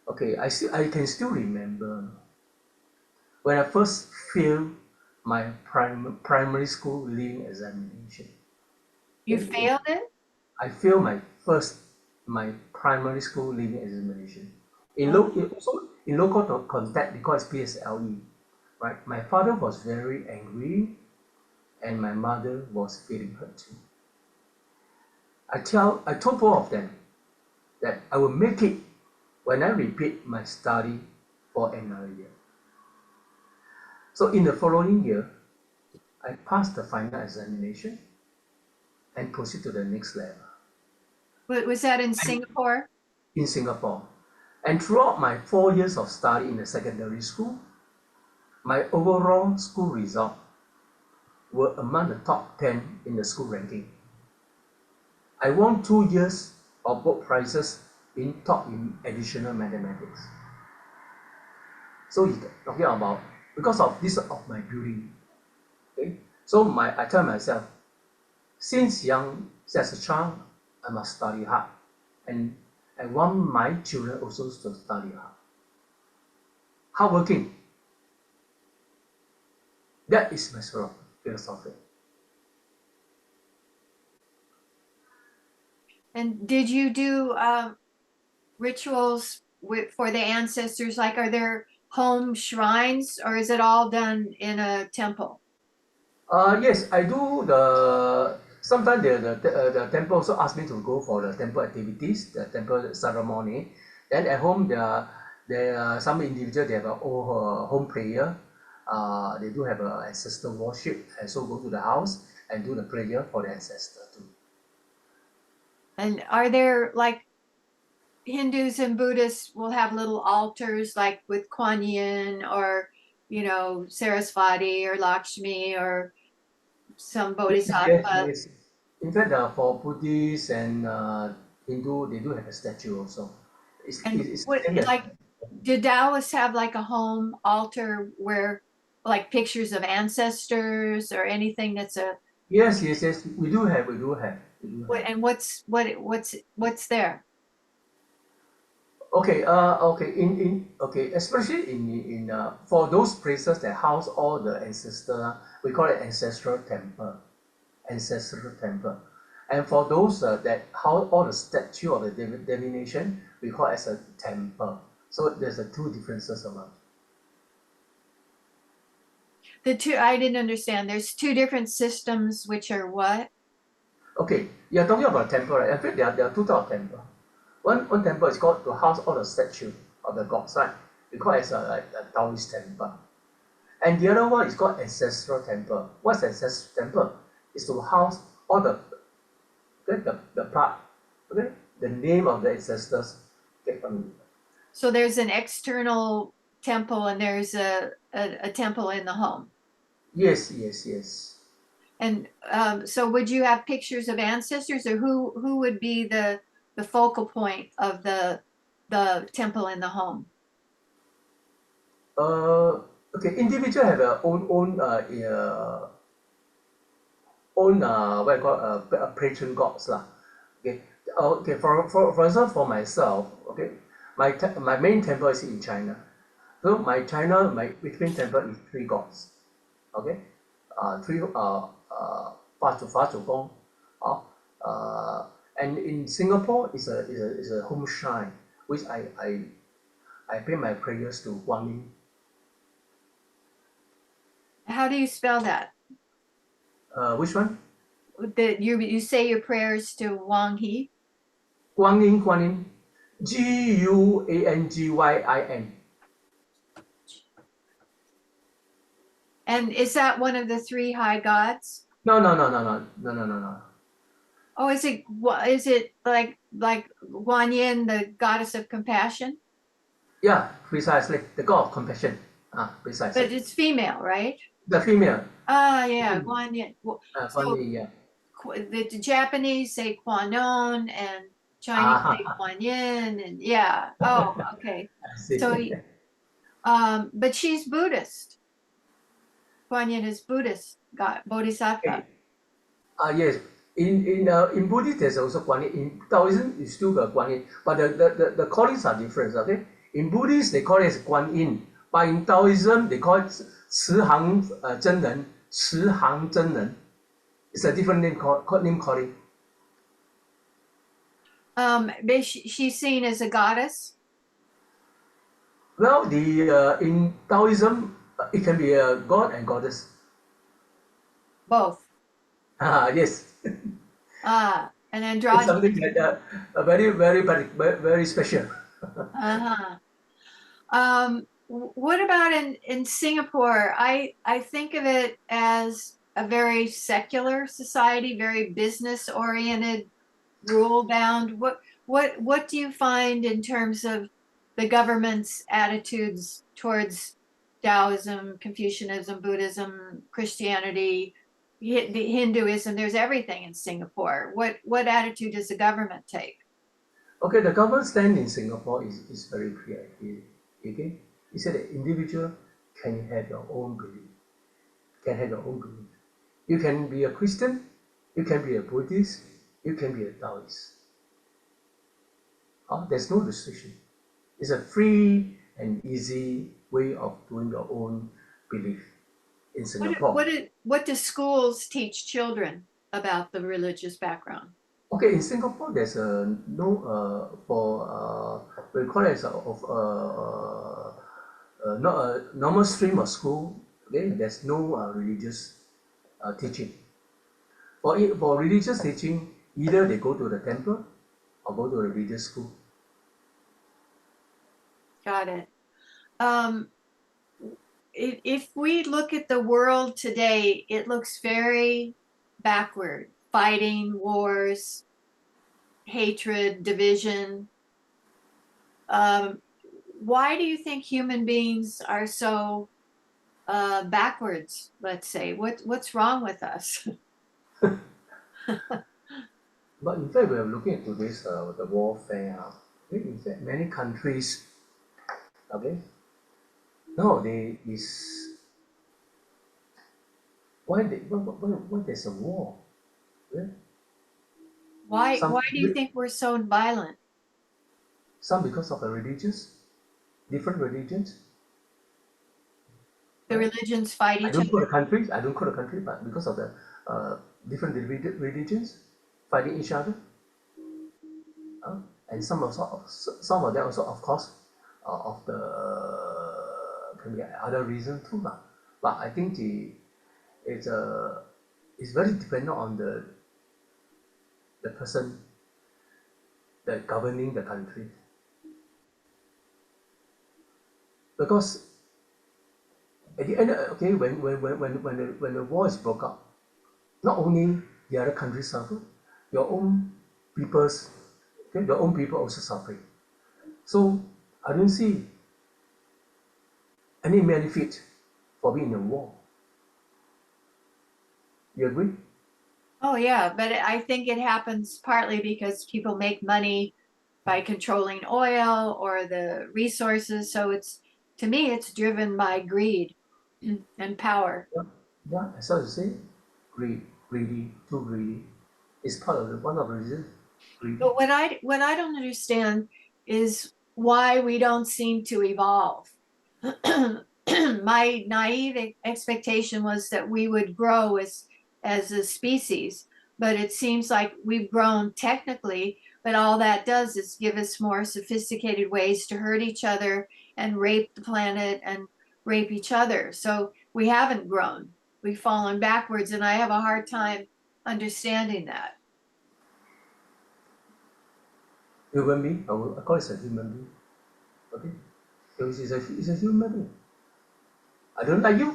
S2: Okay, I can still remember when I first failed my primary school leaving examination.
S1: You
S2: Okay,
S1: failed it?
S2: I failed my primary school leaving examination.
S1: Oh,
S2: Also in local context because it's PSLE, right? My father was very angry, and my mother was feeling hurt too. I told both of them that I will make it when I repeat my study for another year. So in the following year, I passed the final examination and proceed to the next level
S1: was that in Singapore?
S2: in Singapore. And throughout my 4 years of study in the secondary school, my overall school result were among the top 10 in the school ranking. I won 2 years of both prizes in top in additional mathematics. So he's talking about because of this of my building. Okay? So I tell myself, since young, as a child, I must study hard. And I want my children also to study hard. Hardworking. That is my sort of philosophy.
S1: And did you do rituals for the ancestors? Like, are there home shrines, or is it all done in a temple?
S2: Yes, I do the. Sometimes the temple also ask me to go for the temple activities, the temple ceremony. Then at home, there are some individual they have a home prayer. They do have a ancestor worship, and so go to the house and do the prayer for the ancestor too.
S1: And are there like Hindus and Buddhists will have little altars like with Kuan Yin or Sarasvati or Lakshmi or some
S2: Yes, yes,
S1: bodhisattva.
S2: yes. In fact, for Buddhists and Hindu, they do have a statue also.
S1: And
S2: It's the
S1: what,
S2: same as.
S1: like, do Taoists have like a home altar where, like, pictures of ancestors or anything that's a,
S2: Yes, yes, yes. We do have, we do
S1: what,
S2: have.
S1: and what's there?
S2: Okay, okay, okay, especially for those places that house all the ancestor, we call it ancestral temple. And for those that house all the statue of the divination, we call it as a temple. So there's two differences among.
S1: The two, I didn't understand. There's two different systems, which are what?
S2: Okay, you're talking about temple, right? In fact, there are two types of temple. One temple is called to house all the statue of the gods, right? We call it as like a Taoist temple. And the other one is called ancestral temple. What's ancestral temple? Is to house all the part, okay, the name of the ancestors. Okay,
S1: So there's an external temple and there's a temple in the home.
S2: yes, yes, yes.
S1: And so would you have pictures of ancestors, or who would be the focal point of the temple in the home?
S2: Okay, individual have their own what you call patron gods lah. Okay, okay. For example, for myself, okay, my main temple is in China. So my between temple is three gods. Okay, three Fa Zu Gong, and in Singapore is a home shrine which I pay my prayers to Guang Yin.
S1: How do you spell that?
S2: Which one?
S1: That you say your prayers to Wang He?
S2: Guang Yin, Guangyin.
S1: And is that one of the three high gods?
S2: No, no, no, no, no, no, no, no, no.
S1: Oh, is it like Guan Yin, the goddess of compassion?
S2: Yeah, precisely. The god of compassion.
S1: But
S2: Precisely.
S1: it's female, right?
S2: The female.
S1: Ah, yeah, Guan Yin.
S2: Guang
S1: So
S2: Yin, yeah.
S1: the Japanese say Kwanon and Chinese say
S2: Ah,
S1: Guan Yin, and yeah. Oh, okay.
S2: I see.
S1: So, but she's Buddhist. Guan Yin is Buddhist, God, Bodhisattva.
S2: Okay. Yes. In Buddhism, there's also Guan Yin. In Taoism, you still got Guan Yin, but the callings are different. Okay. In Buddhist, they call it as Guan Yin, but in Taoism, they call it 慈航真人. It's a different name name calling.
S1: But she's seen as a goddess.
S2: Well, the in Taoism, it can be a god and goddess.
S1: Both.
S2: Yes.
S1: An
S2: It's
S1: androgynous.
S2: something like a very, very special.
S1: Uh-huh. What about in Singapore? I think of it as a very secular society, very business oriented, rule bound. What do you find in terms of the government's attitudes towards Taoism, Confucianism, Buddhism, Christianity, the Hinduism? There's everything in Singapore. What attitude does the government take?
S2: Okay, the government stand in Singapore is very clear. Okay, he said that individual can have your own belief, can have your own belief. You can be a Christian, you can be a Buddhist, you can be a Taoist. There's no restriction. It's a free and easy way of doing your own belief in Singapore.
S1: What do schools teach children about the religious background?
S2: Okay, in Singapore, there's a no for we call it as not a normal stream of school. Okay, there's no religious teaching. For religious teaching, either they go to the temple or go to a religious school.
S1: Got it. Um, if we look at the world today, it looks very backward. Fighting, wars, hatred, division. Um, why do you think human beings are so backwards, let's say. What's wrong with us?
S2: But in fact, we are looking into this the warfare. In fact, many countries, okay, no, they is why there's a war? Yeah?
S1: Why
S2: Some
S1: do you think we're so violent?
S2: some because of the religions, different religions,
S1: The
S2: right?
S1: religions fight
S2: I
S1: each
S2: don't
S1: other.
S2: quote the countries. I don't quote the country, but because of the different religions fighting each other, uh, and some of them also, of course, of the can be other reason too, lah. But I think it's it's very dependent on the person that governing the country, because at the end, okay, when the war is broke up, not only the other countries suffer, your own people's, okay, your own people also suffering. So I don't see any benefit for being in a war. You agree?
S1: Oh yeah, but I think it happens partly because people make money by controlling oil or the resources. So it's, to me, it's driven by greed and power.
S2: Yeah, yeah. As I say, greedy, too greedy. It's part of one of the reasons. Greed.
S1: But what I don't understand is why we don't seem to evolve. My naive expectation was that we would grow as a species, but it seems like we've grown technically, but all that does is give us more sophisticated ways to hurt each other and rape the planet and rape each other. So we haven't grown. We've fallen backwards, and I have a hard time understanding that.
S2: Human being, I call it a human being. Okay, because it's a human being. I don't like you.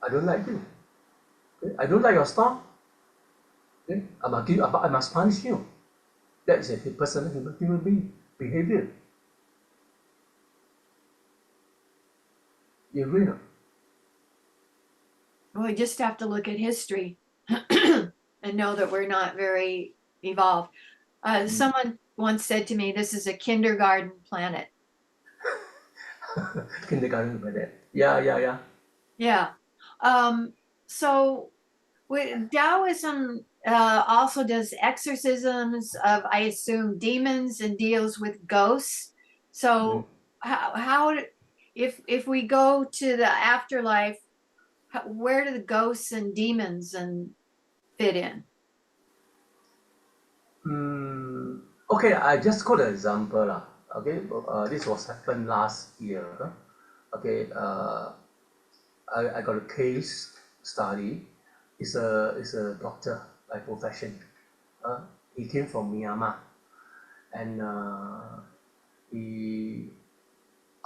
S2: I don't like you. Okay? I don't like your style. Okay? I must punish you. That is a personal human being behavior. You agree? No?
S1: We just have to look at history and know that we're not very evolved. Someone once said to me, "This is a kindergarten planet."
S2: Kindergarten by that. Yeah, yeah, yeah.
S1: Yeah. Um, so Taoism also does exorcisms of, I assume, demons and deals with ghosts.
S2: Mm.
S1: So how if we go to the afterlife, where do the ghosts and demons and fit in?
S2: Mm, okay, I just quote an example lah. Okay, this was happened last year. Okay, I got a case study. It's a doctor by profession. He came from Myanmar, and he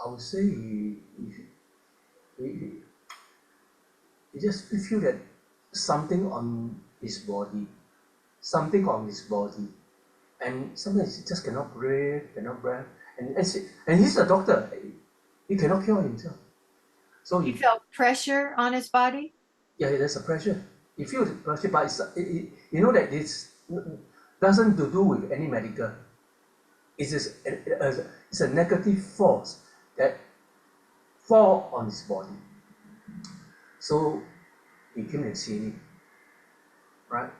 S2: I would say he, he just feel that something on his body, something on his body, and sometimes he just cannot breathe, and he's a doctor. He cannot cure himself. So
S1: He felt pressure on his body.
S2: yeah, there's a pressure. He feels the pressure, but you know that it's doesn't to do with any medical. It's a negative force that fall on his body. So he came and see me, right?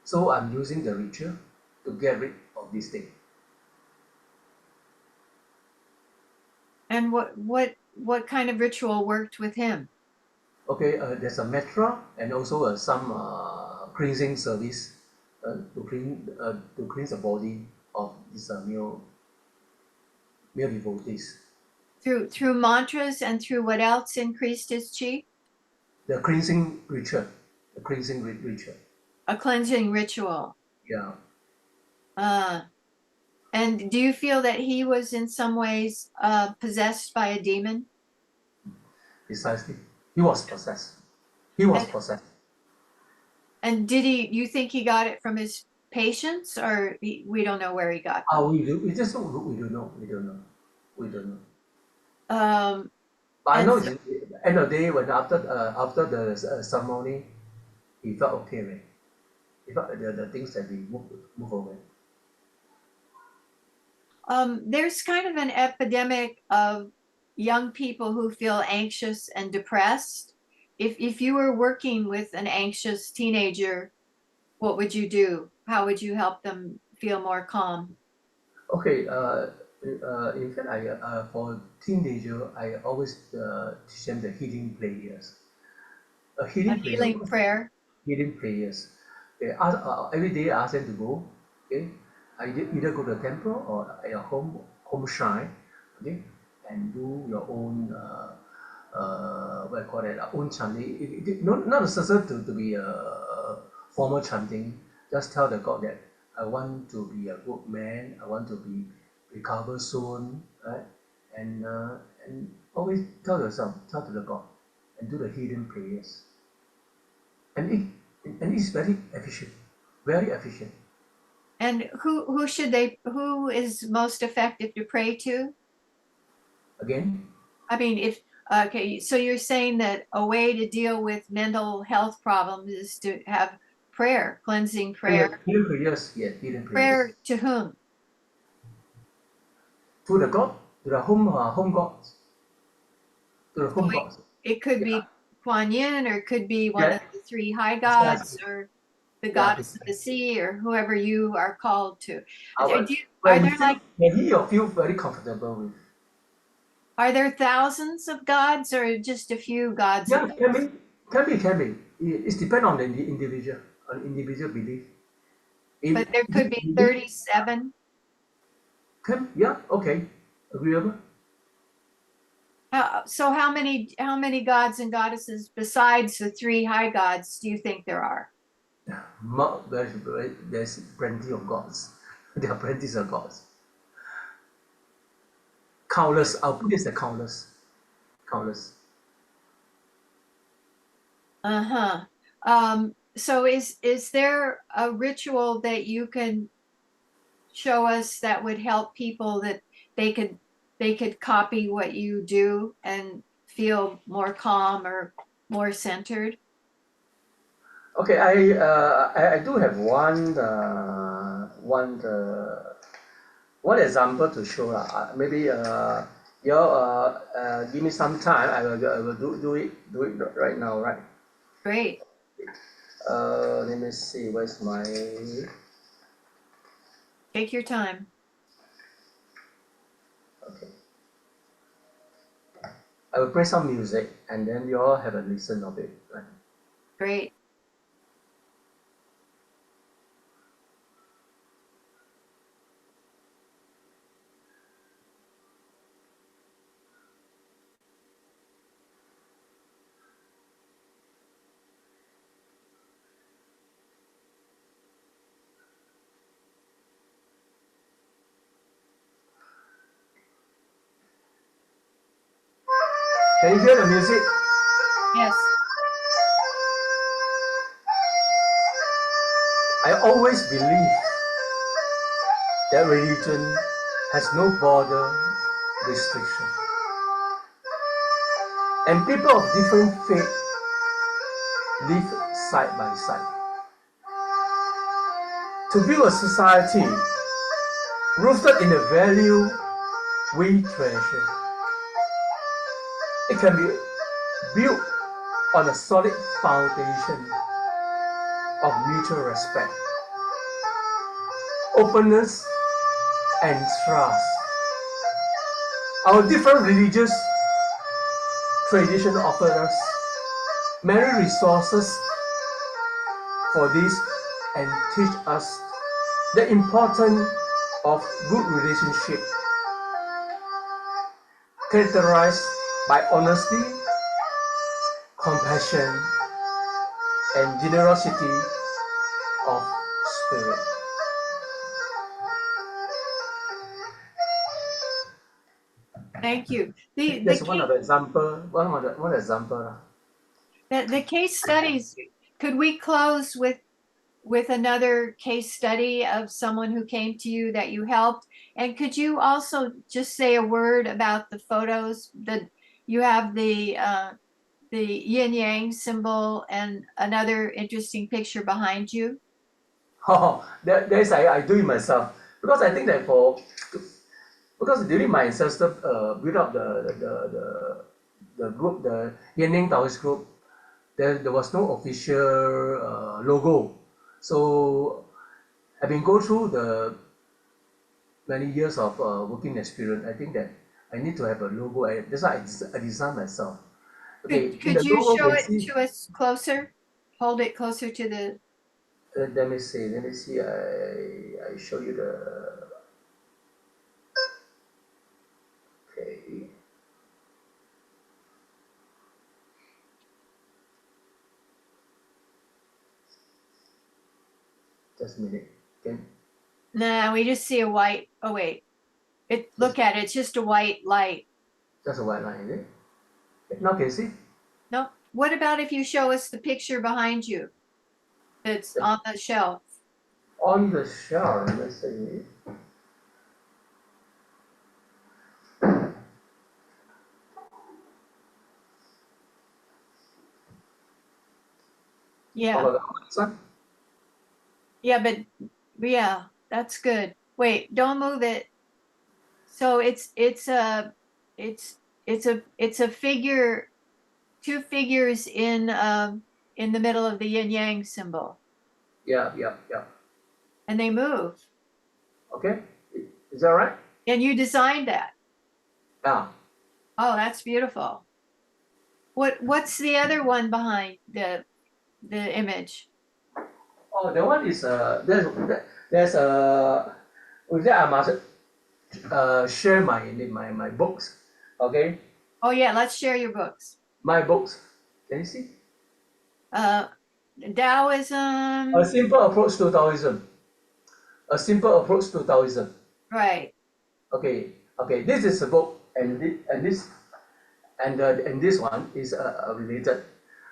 S2: So I'm using the ritual to get rid of this thing.
S1: And what kind of ritual worked with him?
S2: Okay, there's a mantra and also some cleansing service to cleanse the body of these male devotees.
S1: Through mantras and through what else increased his chi?
S2: The cleansing ritual, the cleansing ritual.
S1: A cleansing ritual.
S2: Yeah,
S1: Uh, and do you feel that he was in some ways possessed by a demon?
S2: precisely. He was possessed. He was
S1: And,
S2: possessed.
S1: and you think he got it from his patients, or we don't know where he got them?
S2: We just don't, we don't know. We don't know. We don't know.
S1: Um,
S2: But I
S1: And
S2: know
S1: so,
S2: at the end of the day, when after the ceremony, he felt okay, right? He felt the things that we move away.
S1: there's kind of an epidemic of young people who feel anxious and depressed. If you were working with an anxious teenager, what would you do? How would you help them feel more calm?
S2: Okay, in fact, for teenager, I always teach them the healing prayers. A
S1: A
S2: healing prayer,
S1: healing prayer?
S2: healing prayers. Okay, every day I ask them to go. Okay, I either go to the temple or at your home shrine. Okay, and do your own what I call it, own chanting. Not necessary to be a formal chanting. Just tell the God that I want to be a good man. I want to be recover soon, right? And uh, and always tell yourself, tell to the God, and do the healing prayers. And it's very efficient, very efficient.
S1: And who is most effective to pray to?
S2: Again,
S1: I mean, if okay, so you're saying that a way to deal with mental health problems is to have prayer, cleansing prayer.
S2: healing prayers, yes, healing prayers.
S1: Prayer to whom?
S2: To the God, to the home gods, to the
S1: So
S2: home gods.
S1: it could
S2: Yeah,
S1: be Kuan Yin, or it could be one
S2: yeah,
S1: of the three high
S2: precisely.
S1: gods, or the
S2: Yeah,
S1: goddess of the
S2: precisely.
S1: sea, or whoever you are called to. Are
S2: Where he
S1: there
S2: feel,
S1: like
S2: where he or feel very comfortable with.
S1: are there thousands of gods or just a few gods
S2: Yeah,
S1: of
S2: can
S1: those?
S2: be, can be, can be. It's depend on the individual, on individual belief. If
S1: But there
S2: this
S1: could be
S2: belief
S1: 37.
S2: can, yeah, okay, agreeable.
S1: So how many gods and goddesses besides the three high gods do you think there are?
S2: There's plenty of gods. There are plenty of gods. Countless. I'll put this as countless. Countless.
S1: Uh-huh. So is there a ritual that you can show us that would help people that they could they could copy what you do and feel more calm or more centered?
S2: Okay, I do have one example to show. Maybe you give me some time. I will do it right now, right?
S1: Great.
S2: Let me see. Where's my
S1: Take your time.
S2: okay? I will play some music and then you all have a listen of it, right?
S1: Great.
S2: Can you hear the music?
S1: Yes.
S2: I always believe that religion has no border restriction. And people of different faith live side by side. To build a society rooted in the value we treasure, it can be built on a solid foundation of mutual respect, openness, and trust. Our different religious tradition offer us many resources for this and teach us the importance of good relationship characterized by honesty, compassion, and generosity of spirit.
S1: Thank you. The
S2: That's one of
S1: case
S2: the example. One example.
S1: the case studies, could we close with another case study of someone who came to you that you helped? And could you also just say a word about the photos? you have the yin yang symbol and another interesting picture behind you.
S2: Oh, that's I do it myself because I think that because during my ancestor build up the group, the Hian Eng Taoist Group, there was no official logo. So having go through the many years of working experience, I think that I need to have a logo. That's why I designed myself. Okay, in
S1: Could
S2: the
S1: you
S2: logo
S1: show
S2: you
S1: it
S2: see.
S1: to us closer? Hold it closer to the.
S2: Let me see. Let me see. I show you the. Okay. Just a minute. Can
S1: Nah, we just see a white. Oh wait, look at it. It's just a white light.
S2: just a white line, is it? Now can you see?
S1: No. What about if you show us the picture behind you that's on the shelf?
S2: On the shelf, let's see.
S1: Yeah.
S2: Oh, this one?
S1: Yeah, but yeah, that's good. Wait, don't move it. So it's a figure, two figures in the middle of the yin yang symbol,
S2: Yeah, yeah, yeah.
S1: and they move.
S2: Okay. Is that right?
S1: And you designed that.
S2: Yeah.
S1: Oh, that's beautiful. What's the other one behind the image?
S2: Oh, the one is there's with that I must share my books. Okay,
S1: Oh yeah, let's share your books.
S2: my books. Can you see?
S1: Uh,
S2: A
S1: Taoism,
S2: simple approach to Taoism. A simple approach to Taoism.
S1: right?
S2: Okay, okay. This is a book, and this one is related.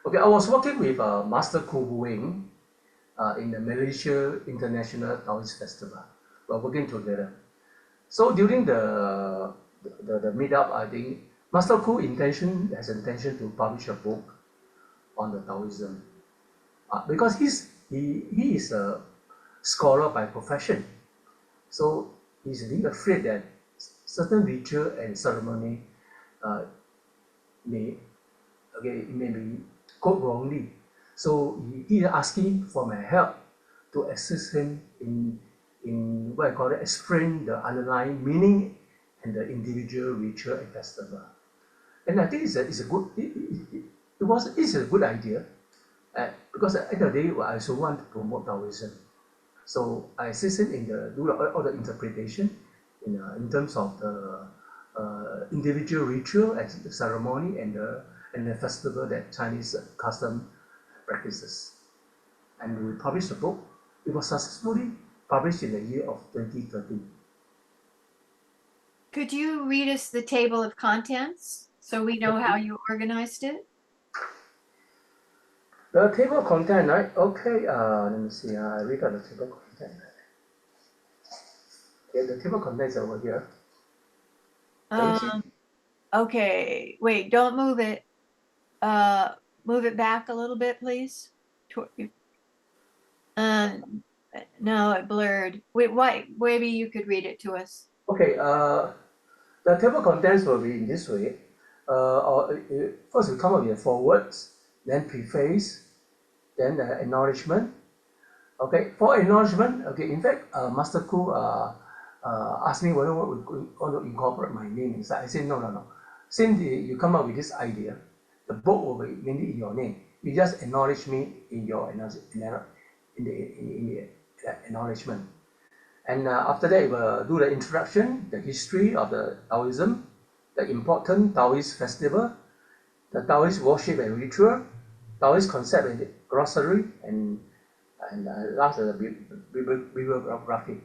S2: Okay, I was working with Master Khoo Boo Eng in the Malaysia International Taoist Festival. We're working together. So during the meetup, I think Master Khoo has intention to publish a book on the Taoism because he is a scholar by profession. So he's really afraid that certain ritual and ceremony uh, may it may be quote wrongly. So he is asking for my help to assist him in what I call it, explain the underlying meaning and the individual ritual and festival. And I think it's a good it's a good idea because at the end of the day I also want to promote Taoism. So I assist him in all the interpretation in terms of the individual ritual and the ceremony and the festival that Chinese custom practices. And we published the book. It was successfully published in the year of 2013.
S1: Could you read us the table of contents so we know how you organized it?
S2: The table of content, right? Okay, let me see. I read out the table of content. Okay, the table of content is over here. Can you see?
S1: Okay, wait, don't move it. Move it back a little bit, please. No, it blurred. Wait, why? Maybe you could read it to us.
S2: Okay, the table of contents will be in this way. First, we come up with forewords, then preface, then the acknowledgement. Okay, for acknowledgement, okay, in fact, Master Khoo asked me whether we want to incorporate my name inside. I said, no, no, no. Since you come up with this idea, the book will be mainly in your name. You just acknowledge me in the acknowledgement. And after that, we'll do the introduction, the history of the Taoism, the important Taoist festival, the Taoist worship and ritual, Taoist concept and glossary, and last the bibliography.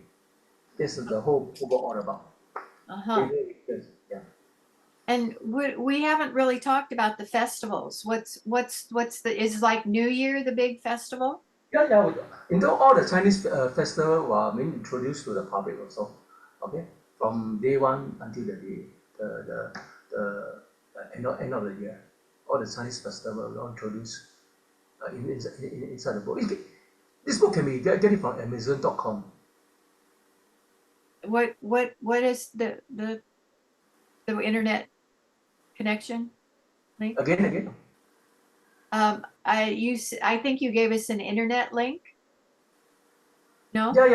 S2: This is the whole book all about.
S1: Uh-huh.
S2: Yeah.
S1: And we haven't really talked about the festivals. Is like New Year the big festival?
S2: Yeah, yeah. Into all the Chinese festival were being introduced to the public also. Okay, from day one until the end of the year. All the Chinese festival will introduce inside the book. This book can be get it from Amazon.com.
S1: What is the internet connection link?
S2: Again.
S1: I think you gave us an internet link. No?
S2: Yeah.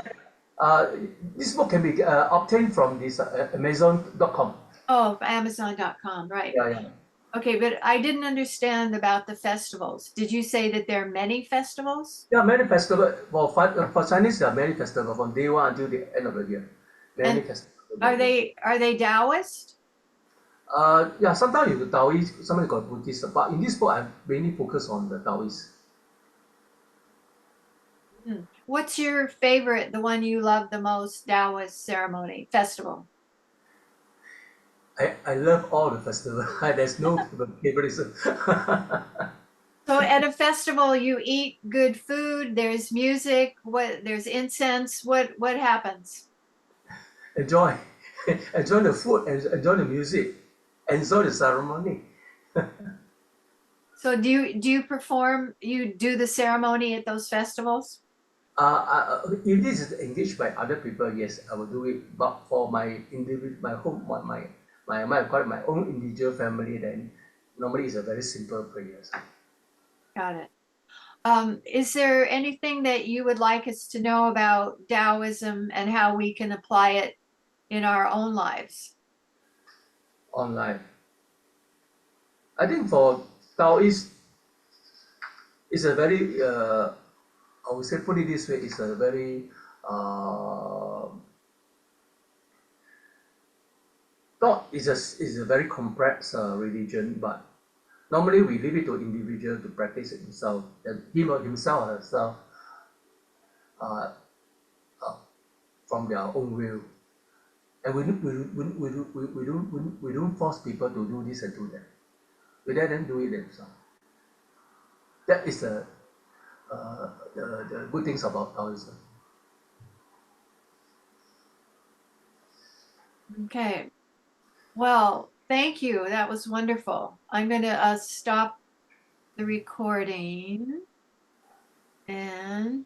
S2: This book can be obtained from this Amazon.com.
S1: Oh, Amazon.com, right.
S2: Yeah.
S1: Okay, but I didn't understand about the festivals. Did you say that there are many festivals?
S2: Yeah, many festival for Chinese. There are many festivals from day one until the end of the year. Many
S1: And
S2: festivals.
S1: are they Taoist?
S2: Yeah, sometimes you Taoist, sometimes got Buddhist, but in this book I mainly focus on the Taoist.
S1: What's your favorite, the one you love the most, Taoist ceremony, festival?
S2: I love all the festival. There's no favoritism.
S1: So at a festival, you eat good food, there's music, there's incense, what happens?
S2: Enjoy, enjoy the food, enjoy the music, enjoy the ceremony.
S1: So you do the ceremony at those festivals?
S2: If this is engaged by other people, yes, I will do it. But for my individual, my home, my own individual family, then normally it's a very simple prayers.
S1: Got it. Is there anything that you would like us to know about Taoism and how we can apply it in our own lives?
S2: Online. I think for Taoist, it's a very, I would say, put it this way, it's a very, thought is a very complex religion, but normally we leave it to individual to practice it himself, and him or himself or herself, uh, uh, from their own will. And we don't force people to do this and do that. We let them do it themselves. That is the good things about Taoism.
S1: Okay. Well, thank you. That was wonderful. I'm going to stop the recording and